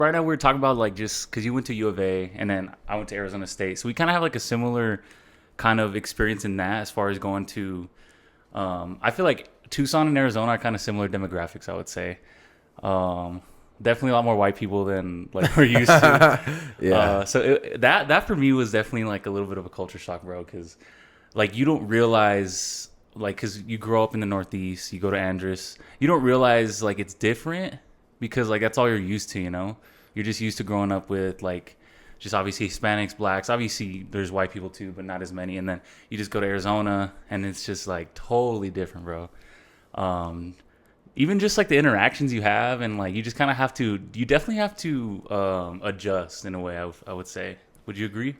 right now we're talking about like just because you went to U of A and then I went to Arizona State, so we kind of have like a similar kind of experience in that as far as going to. I feel like Tucson and Arizona are kind of similar demographics, I would say. Definitely a lot more white people than like we're used to. Yeah. That for me was definitely like a little bit of a culture shock, bro. Because like you don't realize like because you grow up in the Northeast, you go to Andrus, you don't realize like it's different because like that's all you're used to, you know. You're just used to growing up with like just obviously Hispanics, blacks. Obviously there's white people too, but not as many. And then you just go to Arizona and it's just like totally different, bro. Even just like the interactions you have and like you just kind of have to you definitely have to adjust in a way I would say. Would you agree?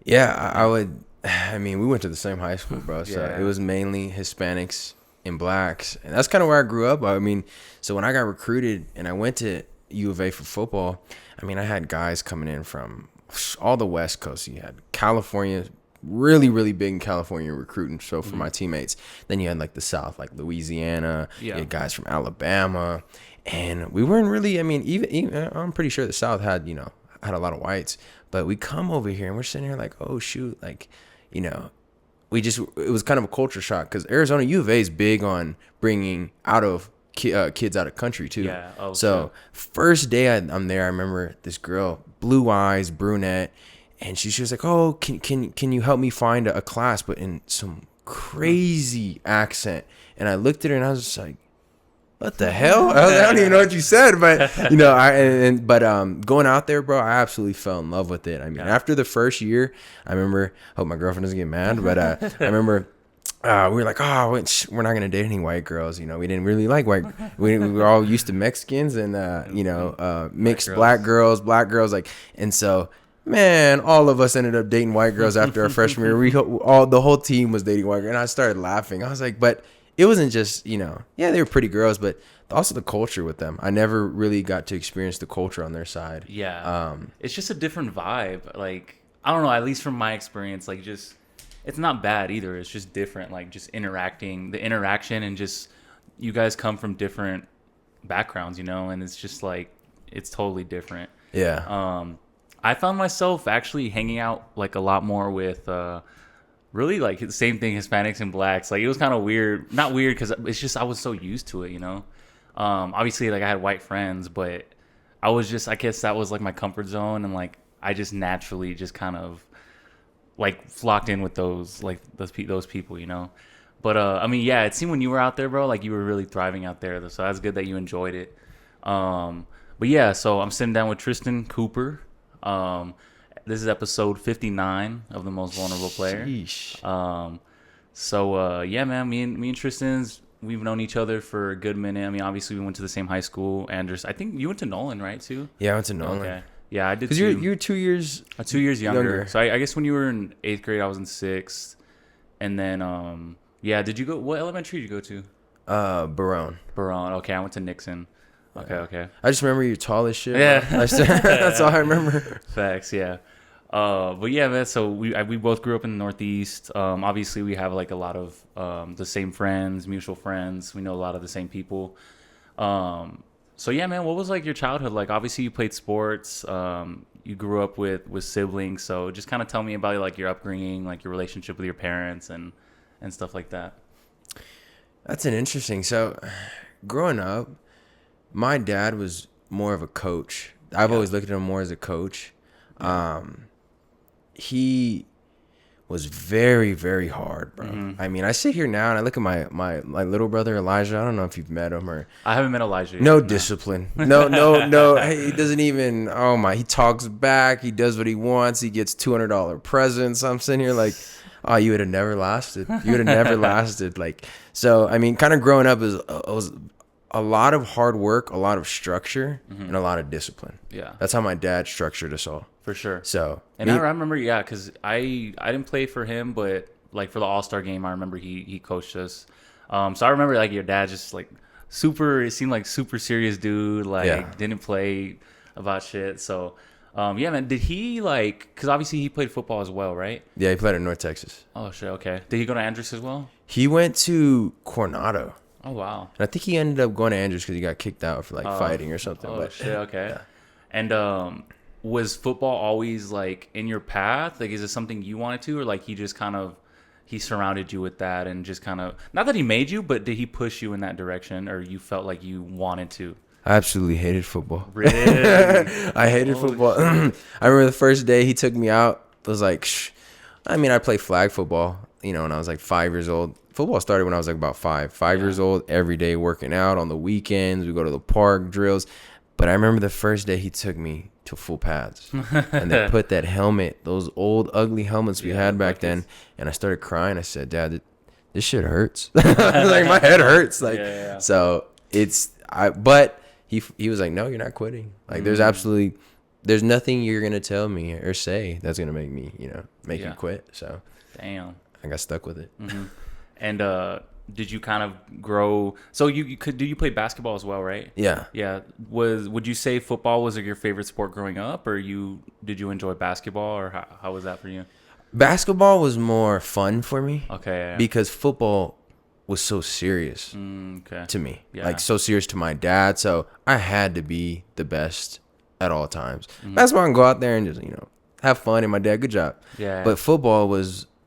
Yeah, I would. I mean, we went to the same high school, bro. So Yeah. it was mainly Hispanics and blacks. And that's kind of where I grew up. I mean, so when I got recruited and I went to U of A for football, I mean, I had guys coming in from all the West Coast. You had California, really, really big in California recruiting. So for my teammates, then you had like the South, like Louisiana. Yeah. You had guys from Alabama. And we weren't really, I mean, even I'm pretty sure the South had, had a lot of whites. But we come over here and we're sitting here like, oh, shoot, like, it was kind of a culture shock because Arizona U of A is big on bringing out of kids out of country too. Yeah. Oh, so sure. first day I'm there, I remember this girl, blue eyes, brunette, and she was like, "Oh, can you help me find a class?" But in some crazy accent, and I looked at her and I was just like, what the hell? I don't even know what you said, but going out there, bro, I absolutely fell in love with it. I mean, after the first year, I remember. Hope my girlfriend doesn't get mad, but I remember we were like, oh, we're not gonna date any white girls. We didn't really like white. We were all used to Mexicans and mixed black girls, like, and so. Man, all of us ended up dating white girls after our freshman year. The whole team was dating white girls, and I started laughing. I was like, but it wasn't just, they were pretty girls, but also the culture with them. I never really got to experience the culture on their side. Yeah. It's just a different vibe. Like, I don't know, at least from my experience, like just, it's not bad either. It's just different. Like just the interaction and just, you guys come from different backgrounds, and it's just like, it's totally different. Yeah. I found myself actually hanging out like a lot more with, really like the same thing, Hispanics and blacks. Like it was kind of weird, not weird because it's just I was so used to it, Obviously, like I had white friends, but I guess that was like my comfort zone, and like I just naturally just kind of like flocked in with those people. But I mean, yeah, it seemed when you were out there, bro, like you were really thriving out there. So that's good that you enjoyed it. But yeah, so I'm sitting down with Tristan Cooper. This is episode 59 of The Most Vulnerable Player. Sheesh. Yeah, man, me and Tristan's, we've known each other for a good minute. I mean, obviously we went to the same high school. Andrus, I think you went to Nolan, right, too? Yeah, I went to Nolan. Okay. Yeah, I did too. too. Because you're 2 years... 2 years younger. So I guess when you were in 8th grade, I was in 6th. And then, did you go... What elementary did you go to? Barone. Okay, I went to Nixon. Okay. I just remember you're tall as shit. Yeah. That's all I remember. Facts, yeah. But yeah, man, so we both grew up in the Northeast. Obviously, we have like a lot of the same friends, mutual friends. We know a lot of the same people. So yeah, man, what was like your childhood like? Obviously, you played sports. You grew up with siblings. So just kind of tell me about like your upbringing, like your relationship with your parents and stuff like that. That's an interesting. So growing up, my dad was more of a coach. I've always looked at him more as a coach. He was very, very hard, bro. Mm-hmm. I mean, I sit here now and I look at my little brother Elijah. I don't know if you've met him or. I haven't met Elijah yet. No discipline. No. He doesn't even. Oh my! He talks back. He does what he wants. He gets $200 presents. I'm sitting here like, oh, you would have never lasted. You would have never lasted. Like, so I mean, kind of growing up was a lot of hard work, a lot of structure, and a lot of discipline. Yeah, that's how my dad structured us all. For sure. So, and I remember, because I didn't play for him, but like for the All-Star game, I remember he coached us. So I remember like your dad just like it seemed like super serious dude, like didn't play about shit. So, yeah, man, did he like, because obviously he played football as well, right? Yeah, he played at North Texas. Oh, shit, okay. Did he go to Andrus as well? He went to Coronado. Oh, wow. And I think he ended up going to Andrus because he got kicked out for like fighting or something. Oh, shit, okay. And was football always like in your path? Like, is it something you wanted to, or like he just kind of he surrounded you with that and just kind of not that he made you, but did he push you in that direction, or you felt like you wanted to? I absolutely hated football. Really? I hated football. I remember the first day he took me out. I was like, shh. I mean, I played flag football, you know, when I was like 5 years old. Football started when I was like about 5 years old, every day working out on the weekends. We go to the park, drills. But I remember the first day he took me to full pads. And they put that helmet, those old ugly helmets we had back then. And I started crying. I said, Dad, this shit hurts. Like, my head hurts. Like, so but he was like, no, you're not quitting. Like, there's nothing you're going to tell me or say that's going to make me, make you quit. So damn, I got stuck with it. And did you kind of grow? So you play basketball as well, right? Yeah. Yeah. Would you say football was your favorite sport growing up, or did you enjoy basketball, or how was that for you? Basketball was more fun for me. Okay. Yeah. Because football was so serious to me. Yeah. Like, so serious to my dad. So I had to be the best at all times. Basketball, I can go out there and just, have fun. And my dad, good job. Yeah. But football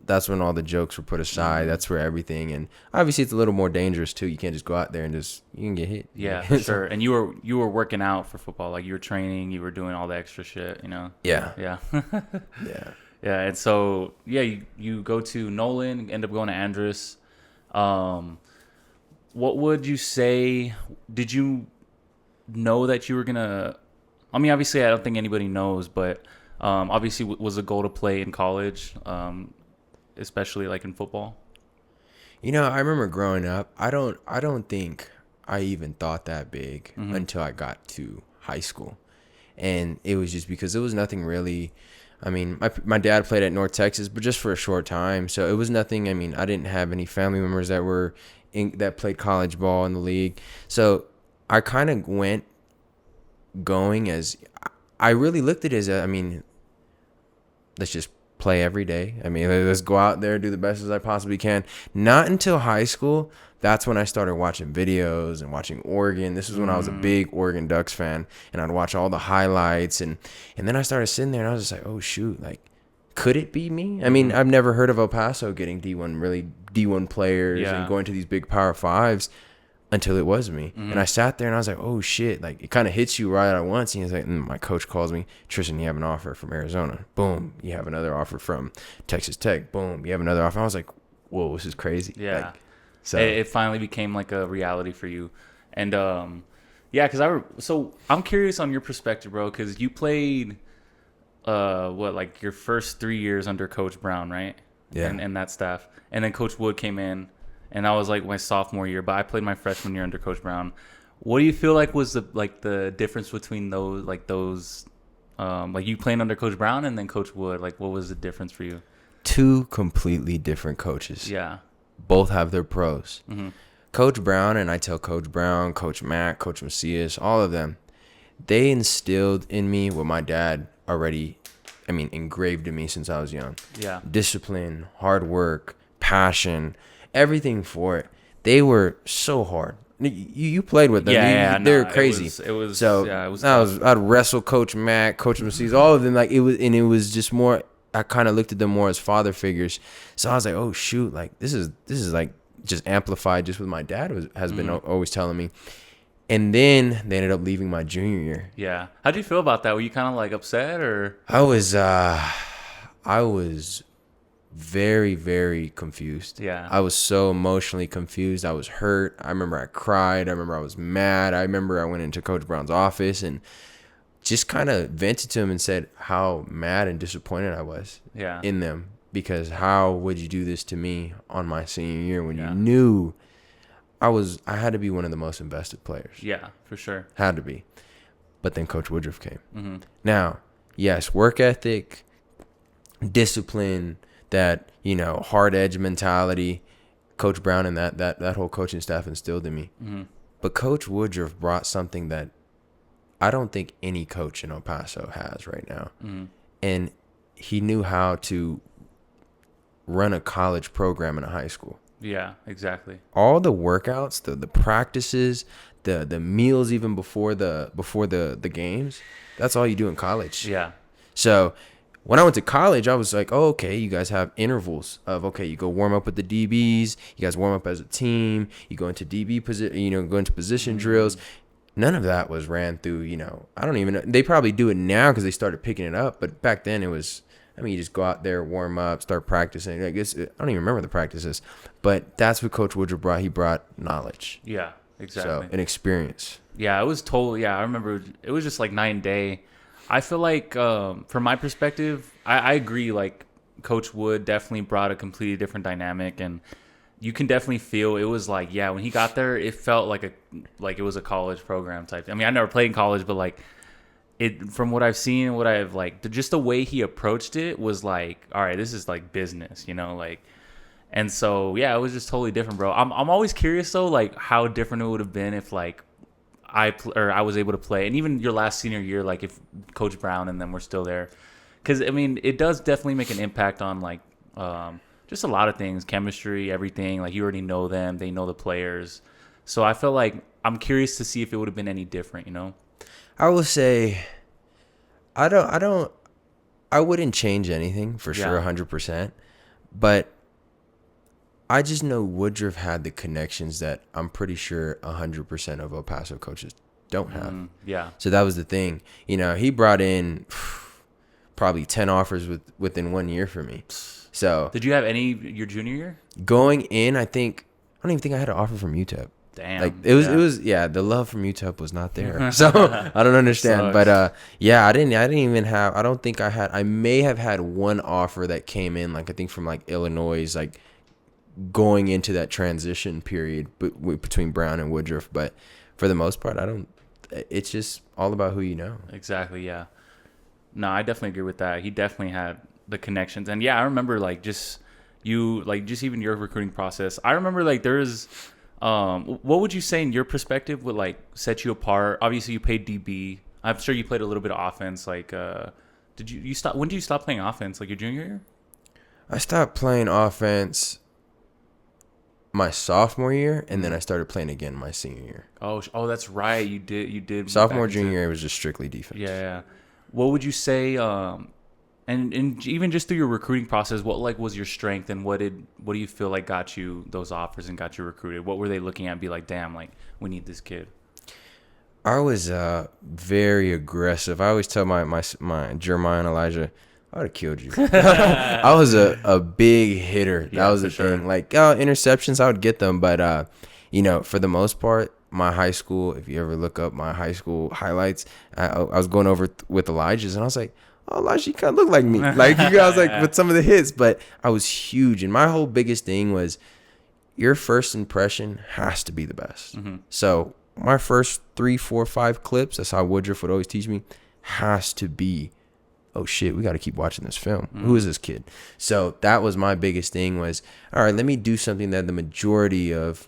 that's when all the jokes were put aside. That's where everything, and obviously it's a little more dangerous too. You can't just go out there and you can get hit. Yeah, for sure. And you were working out for football, like you were training, you were doing all the extra shit, Yeah. Yeah. Yeah. Yeah, and so you go to Nolan, end up going to Andrus. What would you say? Did you know that you were gonna? I mean, obviously, I don't think anybody knows, but obviously, was a goal to play in college, especially like in football. I remember growing up. I don't think I even thought that big until I got to high school, and it was just because there was nothing really. I mean, my dad played at North Texas, but just for a short time. So it was nothing. I mean, I didn't have any family members that played college ball in the league. So I kind of going as I really looked at it as, let's just play every day. I mean, let's go out there, do the best as I possibly can. Not until high school. That's when I started watching videos and watching Oregon. This was when I was a big Oregon Ducks fan, and I'd watch all the highlights. And then I started sitting there, and I was just like, oh, shoot, like, could it be me? I mean, I've never heard of El Paso getting really D1 players and going to these big Power Fives until it was me. And I sat there, and I was like, oh, shit. Like, it kind of hits you right at once. And he's like, my coach calls me, Tristan, you have an offer from Arizona. Boom. You have another offer from Texas Tech. Boom. You have another offer. I was like, whoa, this is crazy. Yeah. Like, so it finally became like a reality for you. And so I'm curious on your perspective, bro, because you played like your first 3 years under Coach Brown, right? Yeah. And that staff. And then Coach Wood came in, and that was like my sophomore year, but I played my freshman year under Coach Brown. What do you feel like was the difference between those like you playing under Coach Brown and then Coach Wood? Like, what was the difference for you? Two completely different coaches. Yeah. Both have their pros. Coach Brown, and I tell Coach Brown, Coach Mack, Coach Macias, all of them, they instilled in me what my dad already, engraved in me since I was young. Yeah. Discipline, hard work, passion, everything for it. They were so hard. You played with them. They were crazy. It was so. Yeah, it was. I'd wrestle Coach Mack, Coach Macias, all of them. Like, it was just more. I kind of looked at them more as father figures. So I was like, oh shoot, like this is like just amplified just what my dad has been always telling me. And then they ended up leaving my junior year. Yeah. How'd you feel about that? Were you kind of like upset, or? I was very, very confused. Yeah. I was so emotionally confused. I was hurt. I remember I cried. I remember I was mad. I remember I went into Coach Brown's office and just kind of vented to him and said how mad and disappointed I was in them, because how would you do this to me on my senior year when you knew I had to be one of the most invested players? Yeah, for sure. Had to be. But then Coach Woodruff came. Now, yes, work ethic, discipline, that, hard edge mentality, Coach Brown and that whole coaching staff instilled in me. But Coach Woodruff brought something that I don't think any coach in El Paso has right now. And he knew how to run a college program in a high school. Yeah, exactly. All the workouts, the practices, the meals, even before the games, that's all you do in college. Yeah. So when I went to college, I was like, oh, okay, you guys have intervals of, okay, you go warm up with the DBs, you guys warm up as a team, you go into DB position, go into position drills. None of that was ran through, I don't even know. They probably do it now because they started picking it up. But back then it was, you just go out there, warm up, start practicing. I guess I don't even remember the practices. But that's what Coach Woodruff brought. He brought knowledge. Yeah, exactly. So, an experience. Yeah, it was totally, I remember it was just like night and day. I feel like, from my perspective, I agree. Like, Coach Wood definitely brought a completely different dynamic, and you can definitely feel it was like, yeah, when he got there, it felt like it was a college program type. I mean, I never played in college, but like from what I've seen, what I've like, just the way he approached it was like, all right, this is like business, like. And so, yeah, it was just totally different, bro. I'm always curious though, like how different it would have been if like I was able to play, and even your last senior year, like if Coach Brown and them were still there, because I mean, it does definitely make an impact on like just a lot of things, chemistry, everything. Like you already know them, they know the players, so I feel like I'm curious to see if it would have been any different, I will say, I wouldn't change anything for sure, 100%, but I just know Woodruff had the connections that I'm pretty sure 100% of El Paso coaches don't have. Yeah. So that was the thing. He brought in probably 10 offers within 1 year for me. So did you have any your junior year? Going in, I don't even think I had an offer from UTEP. Damn. Like it was the love from UTEP was not there. So I don't understand. But I didn't even have, I may have had one offer that came in, like I think from like Illinois, like going into that transition period between Brown and Woodruff. But for the most part, it's just all about who you know. Exactly. Yeah. No, I definitely agree with that. He definitely had the connections. And yeah, I remember like just even your recruiting process. I remember like there's, what would you say in your perspective would like set you apart? Obviously you played DB. I'm sure you played a little bit of offense. Like, when did you stop playing offense? Like your junior year? I stopped playing offense my sophomore year, and then I started playing again my senior year. Oh, that's right. You did. Sophomore, junior year was just strictly defense. Yeah. What would you say? And even just through your recruiting process, what like was your strength, and what do you feel like got you those offers and got you recruited? What were they looking at and be like, damn, like we need this kid? I was very aggressive. I always tell my Jeremiah and Elijah, I would have killed you. I was a big hitter. That was the thing. Like interceptions, I would get them, but for the most part, my high school. If you ever look up my high school highlights, I was going over with Elijah's, and I was like, oh, Elijah, you kind of look like me. Like you guys, like with some of the hits, but I was huge, and my whole biggest thing was your first impression has to be the best. Mm-hmm. So my first 3, 4, 5 clips, that's how Woodruff would always teach me, has to be, oh shit, we got to keep watching this film. Mm-hmm. Who is this kid? So that was my biggest thing was, all right, let me do something that the majority of,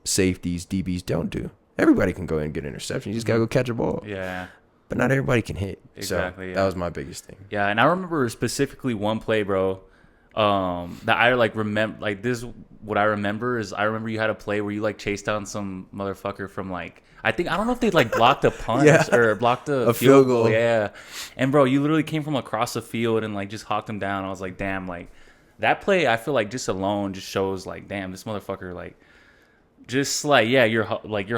safeties, DBs don't do. Everybody can go in and get an interception. You just got to go catch a ball. Yeah. But not everybody can hit. Exactly. So that was my biggest thing. Yeah. And I remember specifically one play, bro, that I like remember, like this, what I remember is I remember you had a play where you like chased down some motherfucker from like, I don't know if they like blocked a punt or blocked a field goal. Yeah. And bro, you literally came from across the field and like just hawked him down. I was like, damn, like that play, I feel like just alone just shows like, damn, this motherfucker, like just like, yeah, your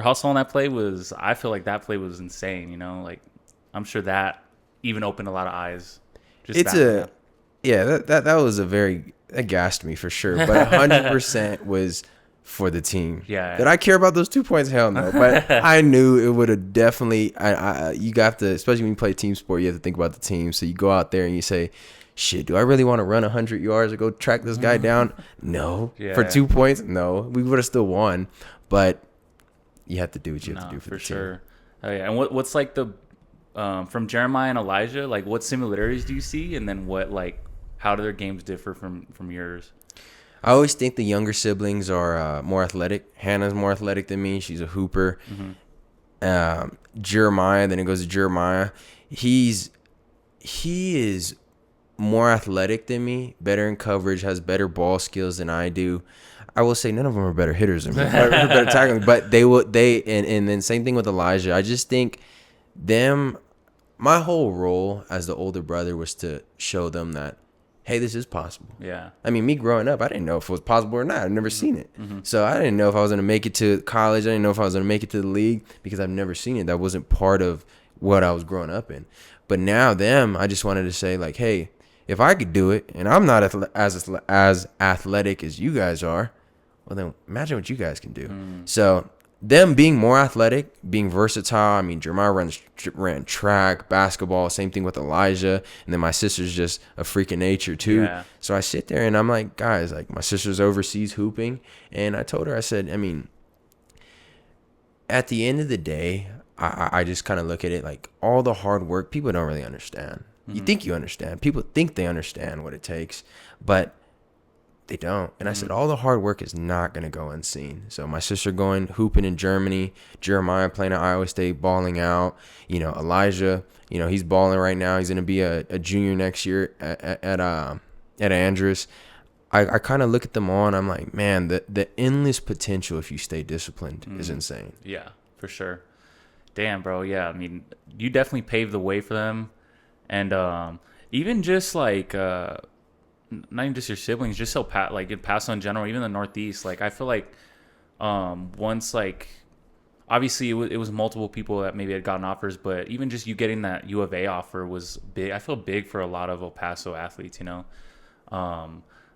hustle on that play was, I feel like that play was insane, like I'm sure that even opened a lot of eyes. That was that gassed me for sure. But 100% was for the team. Yeah. Did I care about those 2 points? Hell no. But I knew it would have definitely. You got to, especially when you play team sport, you have to think about the team. So you go out there and you say, shit, do I really want to run 100 yards or go track this guy down? No. Yeah. For 2 points? No. We would have still won. But you have to do what you have to do for the team. Sure. Oh yeah. And what's like the from Jeremiah and Elijah, like what similarities do you see, and then what like how do their games differ from yours? I always think the younger siblings are more athletic. Hannah's more athletic than me. She's a hooper. Mm-hmm. Jeremiah, then it goes to Jeremiah. He is more athletic than me, better in coverage, has better ball skills than I do. I will say none of them are better hitters than me, better tackling, but and then same thing with Elijah. I just think them, my whole role as the older brother was to show them that, hey, this is possible. Yeah. I mean, me growing up, I didn't know if it was possible or not. I've never seen it. So I didn't know if I was going to make it to college. I didn't know if I was going to make it to the league because I've never seen it. That wasn't part of what I was growing up in. But now I just wanted to say, like, hey, if I could do it and I'm not as athletic as you guys are, well, then imagine what you guys can do. So them being more athletic, being versatile. I mean, Jeremiah ran track, basketball, same thing with Elijah. And then my sister's just a freak of nature too. Yeah. So I sit there and I'm like, guys, like my sister's overseas hooping. And I told her, I said, I mean, at the end of the day, I just kind of look at it like all the hard work, people don't really understand. You think you understand. People think they understand what it takes, but they don't. And I said, all the hard work is not going to go unseen. So my sister going hooping in Germany, Jeremiah playing at Iowa State, balling out. You know, Elijah, you know, he's balling right now. He's going to be a junior next year at Andrews. I kind of look at them all and I'm like, man, the endless potential if you stay disciplined is insane. Yeah, for sure. Damn, bro. Yeah, I mean, you definitely paved the way for them. And even just like not even just your siblings, just so in Paso in general, even the Northeast. Like I feel like once like obviously it was multiple people that maybe had gotten offers, but even just you getting that U of A offer was big. I feel big for a lot of El Paso athletes, you know.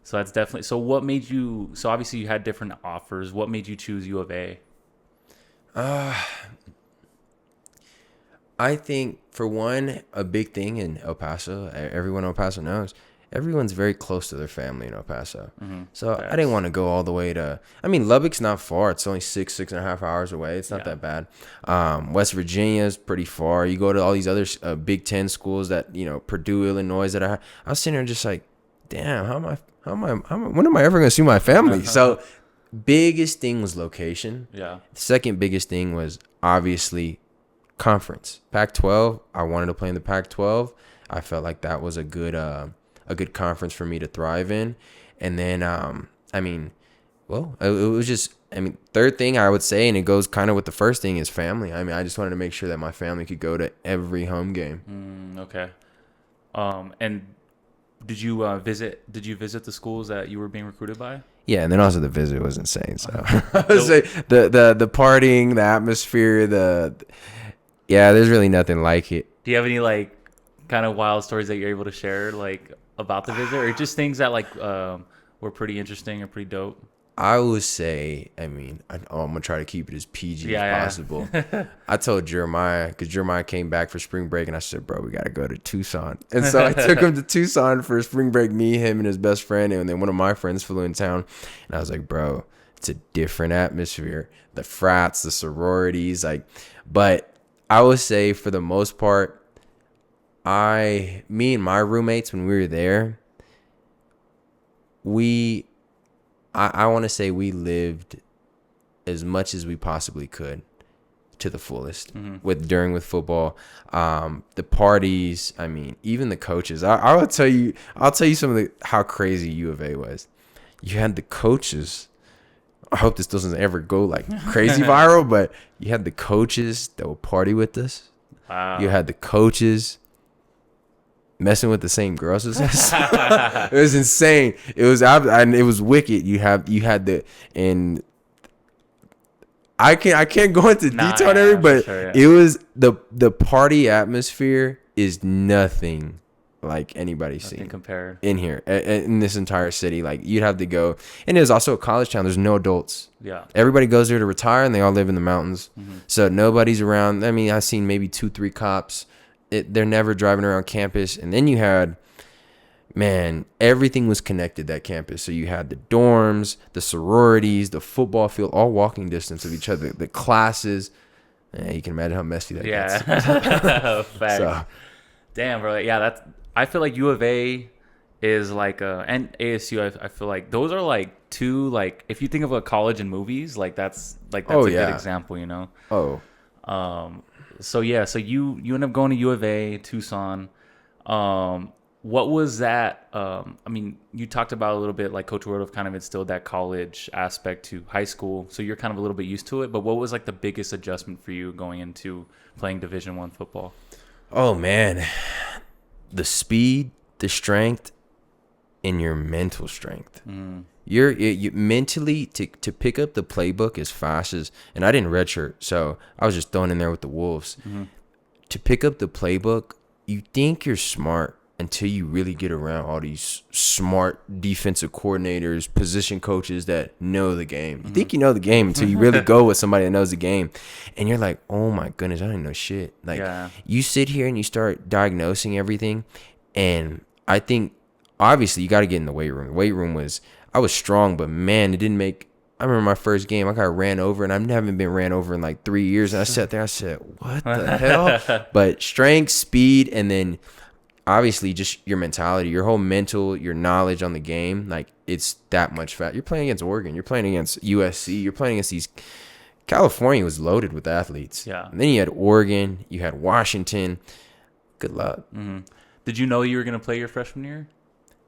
So that's definitely. So what made you? So obviously you had different offers. What made you choose U of A? I think, for one, a big thing in El Paso, everyone in El Paso knows, everyone's very close to their family in El Paso. So I didn't want to go all the way to, I mean, Lubbock's not far. It's only 6.5 hours away. It's not that bad. West Virginia's pretty far. You go to all these other Big Ten schools that, you know, Purdue, Illinois, that I was sitting there just like, damn, when am I ever going to see my family? So biggest thing was location. Yeah. The second biggest thing was obviously conference. Pac-12, I wanted to play in the Pac-12. I felt like that was a good conference for me to thrive in. And then I mean, well, it was just, I mean, third thing I would say, and it goes kind of with the first thing, is family. I mean, I just wanted to make sure that my family could go to every home game. Okay. And did you visit the schools that you were being recruited by? Yeah, and then also the visit was insane. So I would say the partying, the atmosphere, there's really nothing like it. Do you have any like kind of wild stories that you're able to share like about the visit, or just things that like were pretty interesting or pretty dope? I would say, I mean, I'm gonna try to keep it as PG as possible. I told Jeremiah, because Jeremiah came back for spring break, and I said, bro, we gotta go to Tucson. And so I took him to Tucson for spring break, me, him, and his best friend, and then one of my friends flew in town. And I was like, bro, it's a different atmosphere. The frats, the sororities, like, but I would say for the most part, me and my roommates, when we were there, I want to say we lived as much as we possibly could to the fullest with football. The parties, I mean, even the coaches. I'll tell you some of how crazy U of A was. You had the coaches. I hope this doesn't ever go like crazy viral, but you had the coaches that would party with us. Wow. You had the coaches messing with the same girls as us. It was insane. It was wicked. You had and I can't go into detail on everything, but sure, it was the party atmosphere is nothing like anybody's seen compared in here in this entire city. Like, you'd have to go, and it was also a college town. There's no adults. Yeah, everybody goes there to retire, and they all live in the mountains. So nobody's around. I mean, I've seen maybe 2-3 cops. They're never driving around campus. And then you had, man, everything was connected, that campus. So you had the dorms, the sororities, the football field, all walking distance of each other, the classes. You can imagine how messy that gets. Facts. So. Damn, bro. Yeah, I feel like U of A is like and ASU, I feel like those are like two, like, if you think of a college in movies, that's a good example, you know? So yeah, so you end up going to U of A, Tucson. what was that? I mean, you talked about a little bit like Coach Woodruff kind of instilled that college aspect to high school, so you're kind of a little bit used to it. But what was like the biggest adjustment for you going into playing Division I football? Oh man, the speed, the strength, and your mental strength. You mentally to pick up the playbook as fast as, and I didn't redshirt, so I was just thrown in there with the Wolves. To pick up the playbook, you think you're smart until you really get around all these smart defensive coordinators, position coaches that know the game. You think you know the game until you really go with somebody that knows the game. And you're like, oh my goodness, I don't know shit. Like, you sit here and you start diagnosing everything. And I think, obviously, you got to get in the weight room. The weight room I was strong, but man, it didn't make. I remember my first game, I got ran over, and I haven't been ran over in like 3 years. And I sat there, I said, what the hell? But strength, speed, and then obviously just your mentality, your whole mental, your knowledge on the game, like it's that much fat. You're playing against Oregon, you're playing against USC, you're playing against these. California was loaded with athletes. Yeah. And then you had Oregon, you had Washington. Good luck. Did you know you were going to play your freshman year?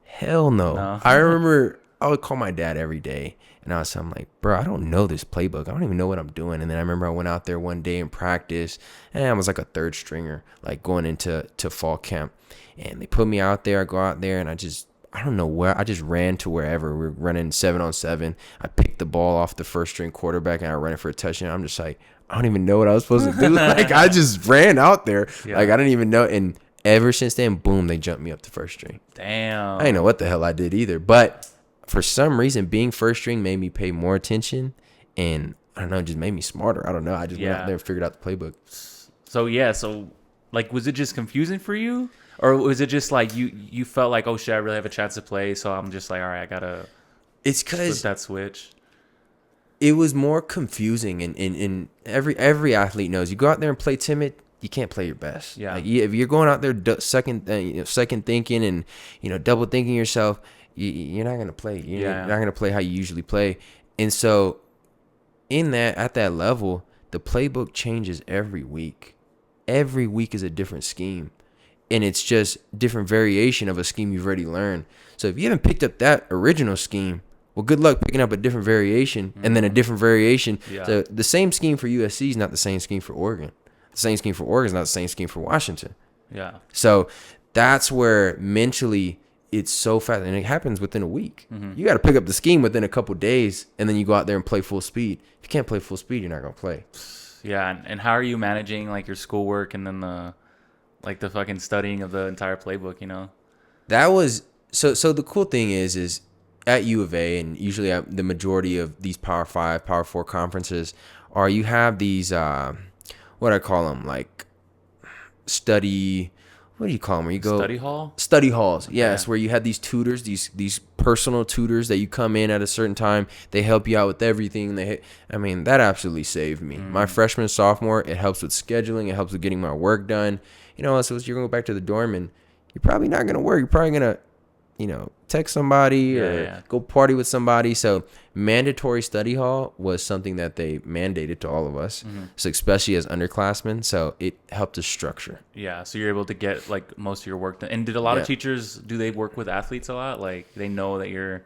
Hell no. I remember I would call my dad every day, and I'm like, bro, I don't know this playbook. I don't even know what I'm doing. And then I remember I went out there one day in practice, and I was like a third stringer, like going into fall camp. And they put me out there. I go out there, and I don't know where. I just ran to wherever. We were running 7-on-7. I picked the ball off the first string quarterback, and I ran it for a touchdown. I'm just like, I don't even know what I was supposed to do. Like, I just ran out there. Yeah. Like, I didn't even know. And ever since then, boom, they jumped me up to first string. Damn. I didn't know what the hell I did either. But for some reason, being first string made me pay more attention. And I don't know, it just made me smarter. I don't know. I just went out there and figured out the playbook. So, like, was it just confusing for you? Or was it just like you felt like, oh shit, I really have a chance to play, so I'm just like, all right, I gotta. It's because flip that switch. It was more confusing, and every athlete knows you go out there and play timid, you can't play your best. Yeah. Like if you're going out there second thinking and double thinking yourself, you're not gonna play. You're not gonna play how you usually play, and so at that level, the playbook changes every week. Every week is a different scheme. And it's just different variation of a scheme you've already learned. So if you haven't picked up that original scheme, well, good luck picking up a different variation and then a different variation. Yeah. So the same scheme for USC is not the same scheme for Oregon. The same scheme for Oregon is not the same scheme for Washington. Yeah. So that's where mentally it's so fast. And it happens within a week. You got to pick up the scheme within a couple days, and then you go out there and play full speed. If you can't play full speed, you're not going to play. Yeah. And how are you managing like your schoolwork and then the fucking studying of the entire playbook, That was so the cool thing is at U of A, and usually the majority of these Power 5, Power 4 conferences are, you have these what I call them, like study, what do you call them, where you go study halls. Yes. Where you have these tutors, these personal tutors that you come in at a certain time, they help you out with everything. That absolutely saved me. My freshman, sophomore, it helps with scheduling, it helps with getting my work done. So you're going to go back to the dorm and you're probably not going to work. You're probably going to, text somebody or go party with somebody. So mandatory study hall was something that they mandated to all of us, so especially as underclassmen. So it helped us structure. Yeah, so you're able to get like most of your work done. And did a lot of teachers, do they work with athletes a lot? Like they know that you're...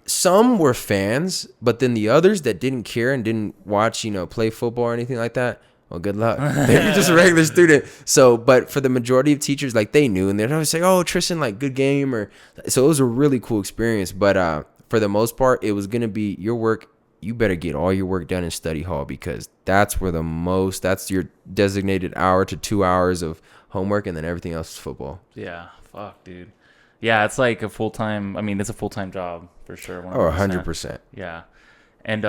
Some were fans, but then the others that didn't care and didn't watch, play football or anything like that, well, good luck. They're just a regular student. So, but for the majority of teachers, like they knew, and they'd always say, "Oh, Tristan, like good game," so it was a really cool experience. But for the most part, it was gonna be your work. You better get all your work done in study hall, because that's where that's your designated hour to 2 hours of homework, and then everything else is football. Yeah, fuck, dude. Yeah, it's like a full-time. It's a full-time job for sure. 100%. Oh, 100%. Yeah, and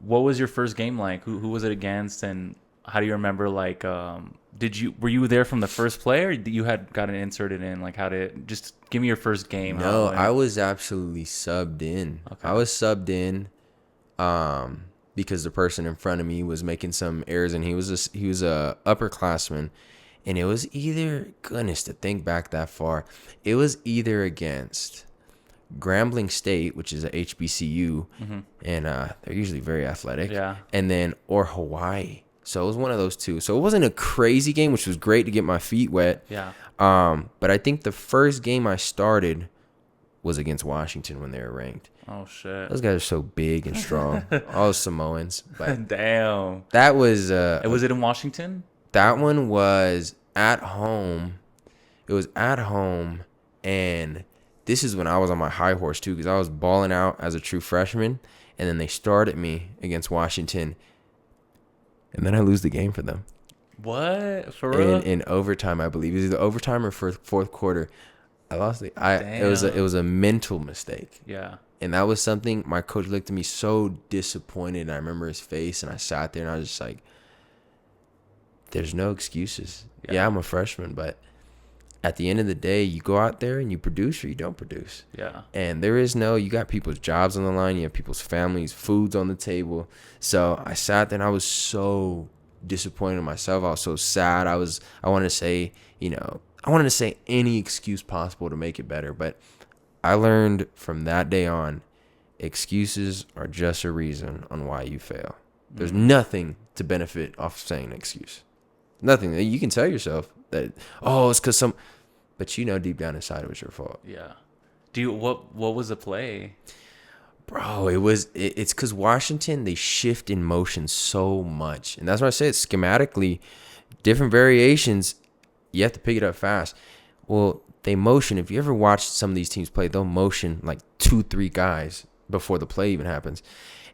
what was your first game like? Who was it against, and how do you remember? Like, were you there from the first play, or you had gotten inserted in? Like, just give me your first game? No, I was absolutely subbed in. Okay. I was subbed in, because the person in front of me was making some errors, and he was a upperclassman, and it was either, goodness, to think back that far, it was either against Grambling State, which is a HBCU, and they're usually very athletic, and then or Hawaii. So it was one of those two. So it wasn't a crazy game, which was great to get my feet wet. Yeah. But I think the first game I started was against Washington when they were ranked. Oh shit. Those guys are so big and strong, all Samoans. But Damn. that was Was it in Washington? that one was at home. It was at home, and this is when I was on my high horse too, because I was balling out as a true freshman, and then they started me against Washington, and then I lose the game for them. What? For real? In overtime, I believe it was either overtime or fourth quarter. I lost it. It was a mental mistake. Yeah. And that was something my coach looked at me so disappointed. And I remember his face, and I sat there and I was just like, there's no excuses. Yeah, I'm a freshman, but at the end of the day, you go out there and you produce or you don't produce. Yeah. And you got people's jobs on the line, you have people's families, food's on the table. So I sat there and I was so disappointed in myself. I was so sad. I wanted to say any excuse possible to make it better, but I learned from that day on, excuses are just a reason on why you fail. There's nothing to benefit off saying an excuse. Nothing. You can tell yourself that, it's because but deep down inside it was your fault. Yeah. What was the play? Bro, it's because Washington, they shift in motion so much. And that's why I say it's schematically, different variations, you have to pick it up fast. Well, they motion. If you ever watch some of these teams play, they'll motion like 2-3 guys before the play even happens.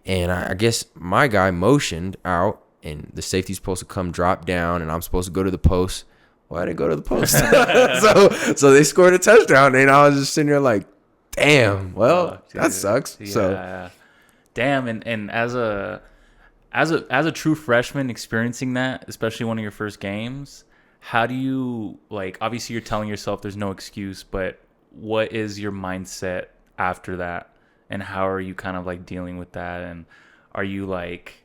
And I guess my guy motioned out, and the safety's supposed to come drop down, and I'm supposed to go to the post. Why did I go to the post? so they scored a touchdown, and I was just sitting there like, damn, well, that sucks. Yeah. So damn, and as a true freshman experiencing that, especially one of your first games, how do you, like, obviously you're telling yourself there's no excuse, but what is your mindset after that? And how are you kind of like dealing with that? And are you like,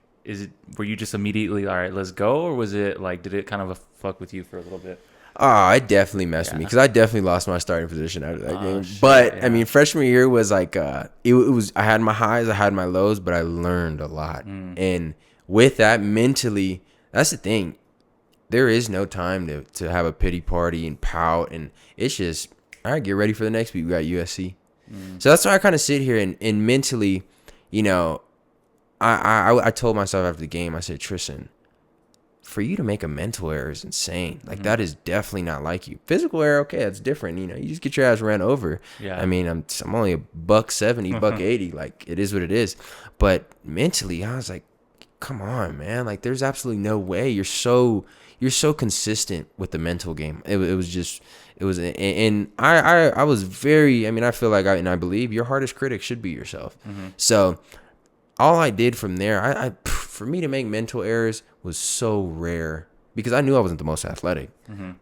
were you just immediately, all right, let's go? Or was it like, did it kind of fuck with you for a little bit? It definitely messed with me, because I definitely lost my starting position after that game. Shit, but yeah. I mean, freshman year was like, it was, I had my highs, I had my lows, but I learned a lot. And with that, mentally, that's the thing. There is no time to have a pity party and pout, and it's just, all right, get ready for the next week. We got USC. So that's why I kind of sit here and mentally, I told myself after the game, I said, Tristan, for you to make a mental error is insane. Like, that is definitely not like you. Physical error, okay, that's different. You just get your ass ran over. Yeah. I mean, I'm only $170, $180. Like, it is what it is. But mentally, I was like, come on, man. Like, there's absolutely no way. You're so consistent with the mental game. It was, and I was very, I feel like I believe your hardest critic should be yourself. So all I did from there, for me to make mental errors was so rare, because I knew I wasn't the most athletic,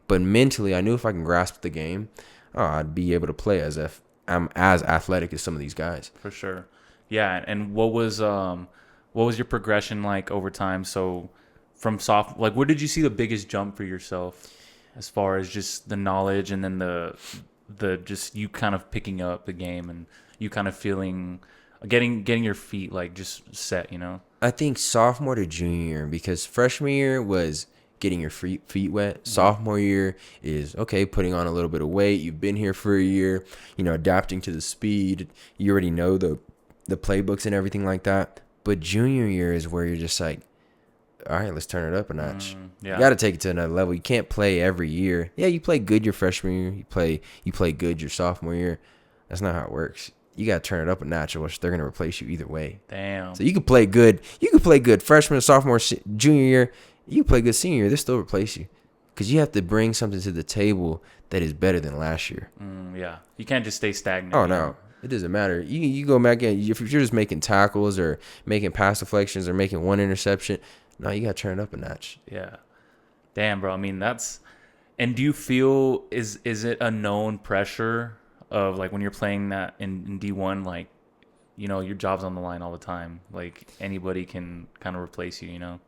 but mentally I knew if I can grasp the game, I'd be able to play as if I'm as athletic as some of these guys. For sure. Yeah. And what was your progression like over time? So from like, where did you see the biggest jump for yourself as far as just the knowledge, and then the just you kind of picking up the game and you kind of feeling, getting your feet like just set, I think sophomore to junior year, because freshman year was getting your feet wet. Sophomore year is, okay, putting on a little bit of weight. You've been here for a year, adapting to the speed. You already know the playbooks and everything like that. But junior year is where you're just like, all right, let's turn it up a notch. Yeah. You got to take it to another level. You can't play every year. Yeah, you play good your freshman year. You play good your sophomore year. That's not how it works. You got to turn it up a notch, or they're going to replace you either way. Damn. So you can play good. You can play good freshman, sophomore, junior year. You can play good senior year. They'll still replace you, because you have to bring something to the table that is better than last year. Yeah. You can't just stay stagnant. Oh, no. It doesn't matter. You go back in. If you're just making tackles or making pass deflections or making one interception, no, you got to turn it up a notch. Yeah. Damn, bro. And do you feel, is it a known pressure of, like, when you're playing that in D1, like, your job's on the line all the time. Like, anybody can kind of replace you,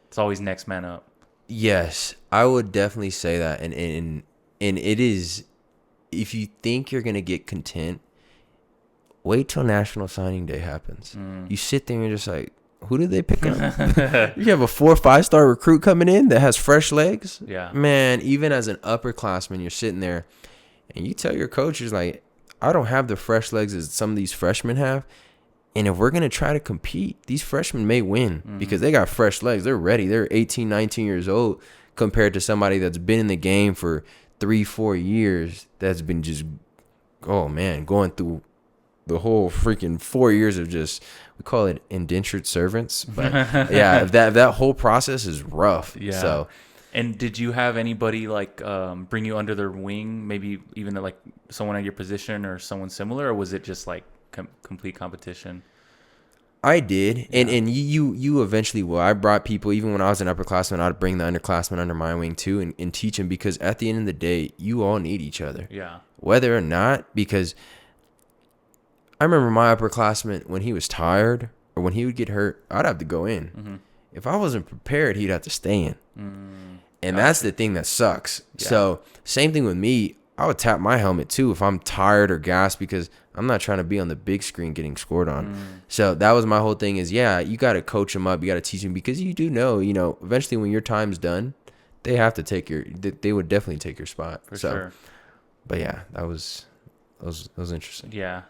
It's always next man up. Yes, I would definitely say that. And it is, if you think you're going to get content, wait till National Signing Day happens. You sit there and you're just like, who did they pick up? You have a 4 or 5-star recruit coming in that has fresh legs. Yeah. Man, even as an upperclassman, you're sitting there and you tell your coaches, like, I don't have the fresh legs as some of these freshmen have. And if we're going to try to compete, these freshmen may win because they got fresh legs. They're ready. They're 18, 19 years old compared to somebody that's been in the game for 3-4 years that's been just, oh, man, going through the whole freaking 4 years of just, we call it indentured servants. But, yeah, that whole process is rough. Yeah. So, and did you have anybody like bring you under their wing, maybe even like someone at your position or someone similar, or was it just like complete competition? I did, Yeah. and you eventually will. I brought people, even when I was an upperclassman, I'd bring the underclassmen under my wing too and teach them, because at the end of the day, you all need each other. Yeah. Whether or not, because I remember my upperclassman, when he was tired or when he would get hurt, I'd have to go in. Mm-hmm. If I wasn't prepared, he'd have to stay in. And Gotcha. that's the thing that sucks. Yeah. So same thing with me. I would tap my helmet too if I'm tired or gassed, because I'm not trying to be on the big screen getting scored on. So that was my whole thing is, yeah, you got to coach them up. You got to teach them, because you do know, eventually when your time's done, they have to they would definitely take your spot. For sure. But yeah, that was interesting. Yeah.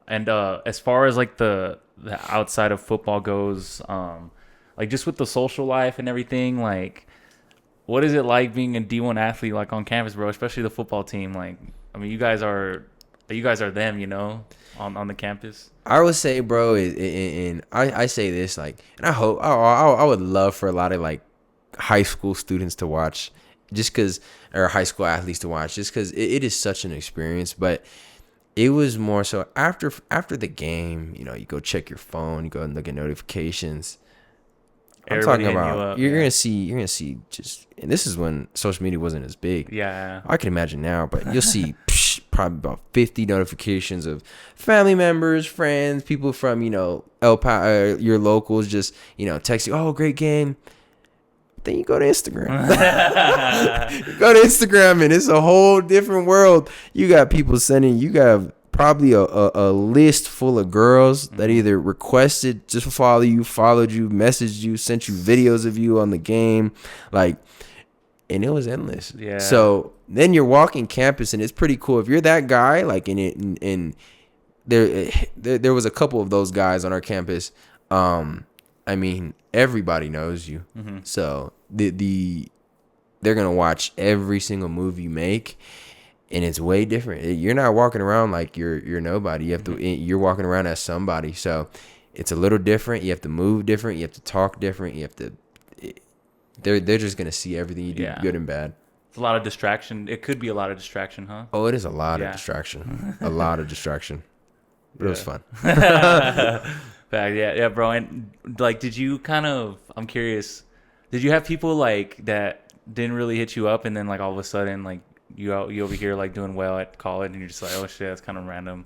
And as far as like the outside of football goes, like just with the social life and everything, like what is it like being a D1 athlete like on campus, bro? Especially the football team. Like, I mean, you guys are them, on the campus. I would say, bro, and I say this, like, and I hope I would love for a lot of like high school students to watch, or high school athletes to watch, just because it is such an experience. But it was more so after the game, you go check your phone, you go and look at notifications. Everybody I'm talking hitting you about up, you're gonna see just, and this is when social media wasn't as big. Yeah. I can imagine now, but you'll see probably about 50 notifications of family members, friends, people from your locals, just text you, oh, great game. Then you go to Instagram. You go to Instagram and it's a whole different world. You got people sending, you got probably a list full of girls that either requested just to follow you, followed you, messaged you, sent you videos of you on the game, like, and it was endless. Yeah. So then you're walking campus and it's pretty cool if you're that guy. Like, in there was a couple of those guys on our campus. I mean, everybody knows you. Mm-hmm. So they're gonna watch every single move you make. And it's way different. You're not walking around like you're nobody. You have to. You're walking around as somebody. So it's a little different. You have to move different. You have to talk different. You have to. They're just gonna see everything you do, good and bad. It's a lot of distraction. It could be a lot of distraction, huh? Oh, it is a lot of distraction. A lot of distraction. But it was fun. Yeah, bro. And like, did you I'm curious. Did you have people like that didn't really hit you up, and then like all of a sudden like you over here like doing well at college, and you're just like, oh shit, that's kind of random.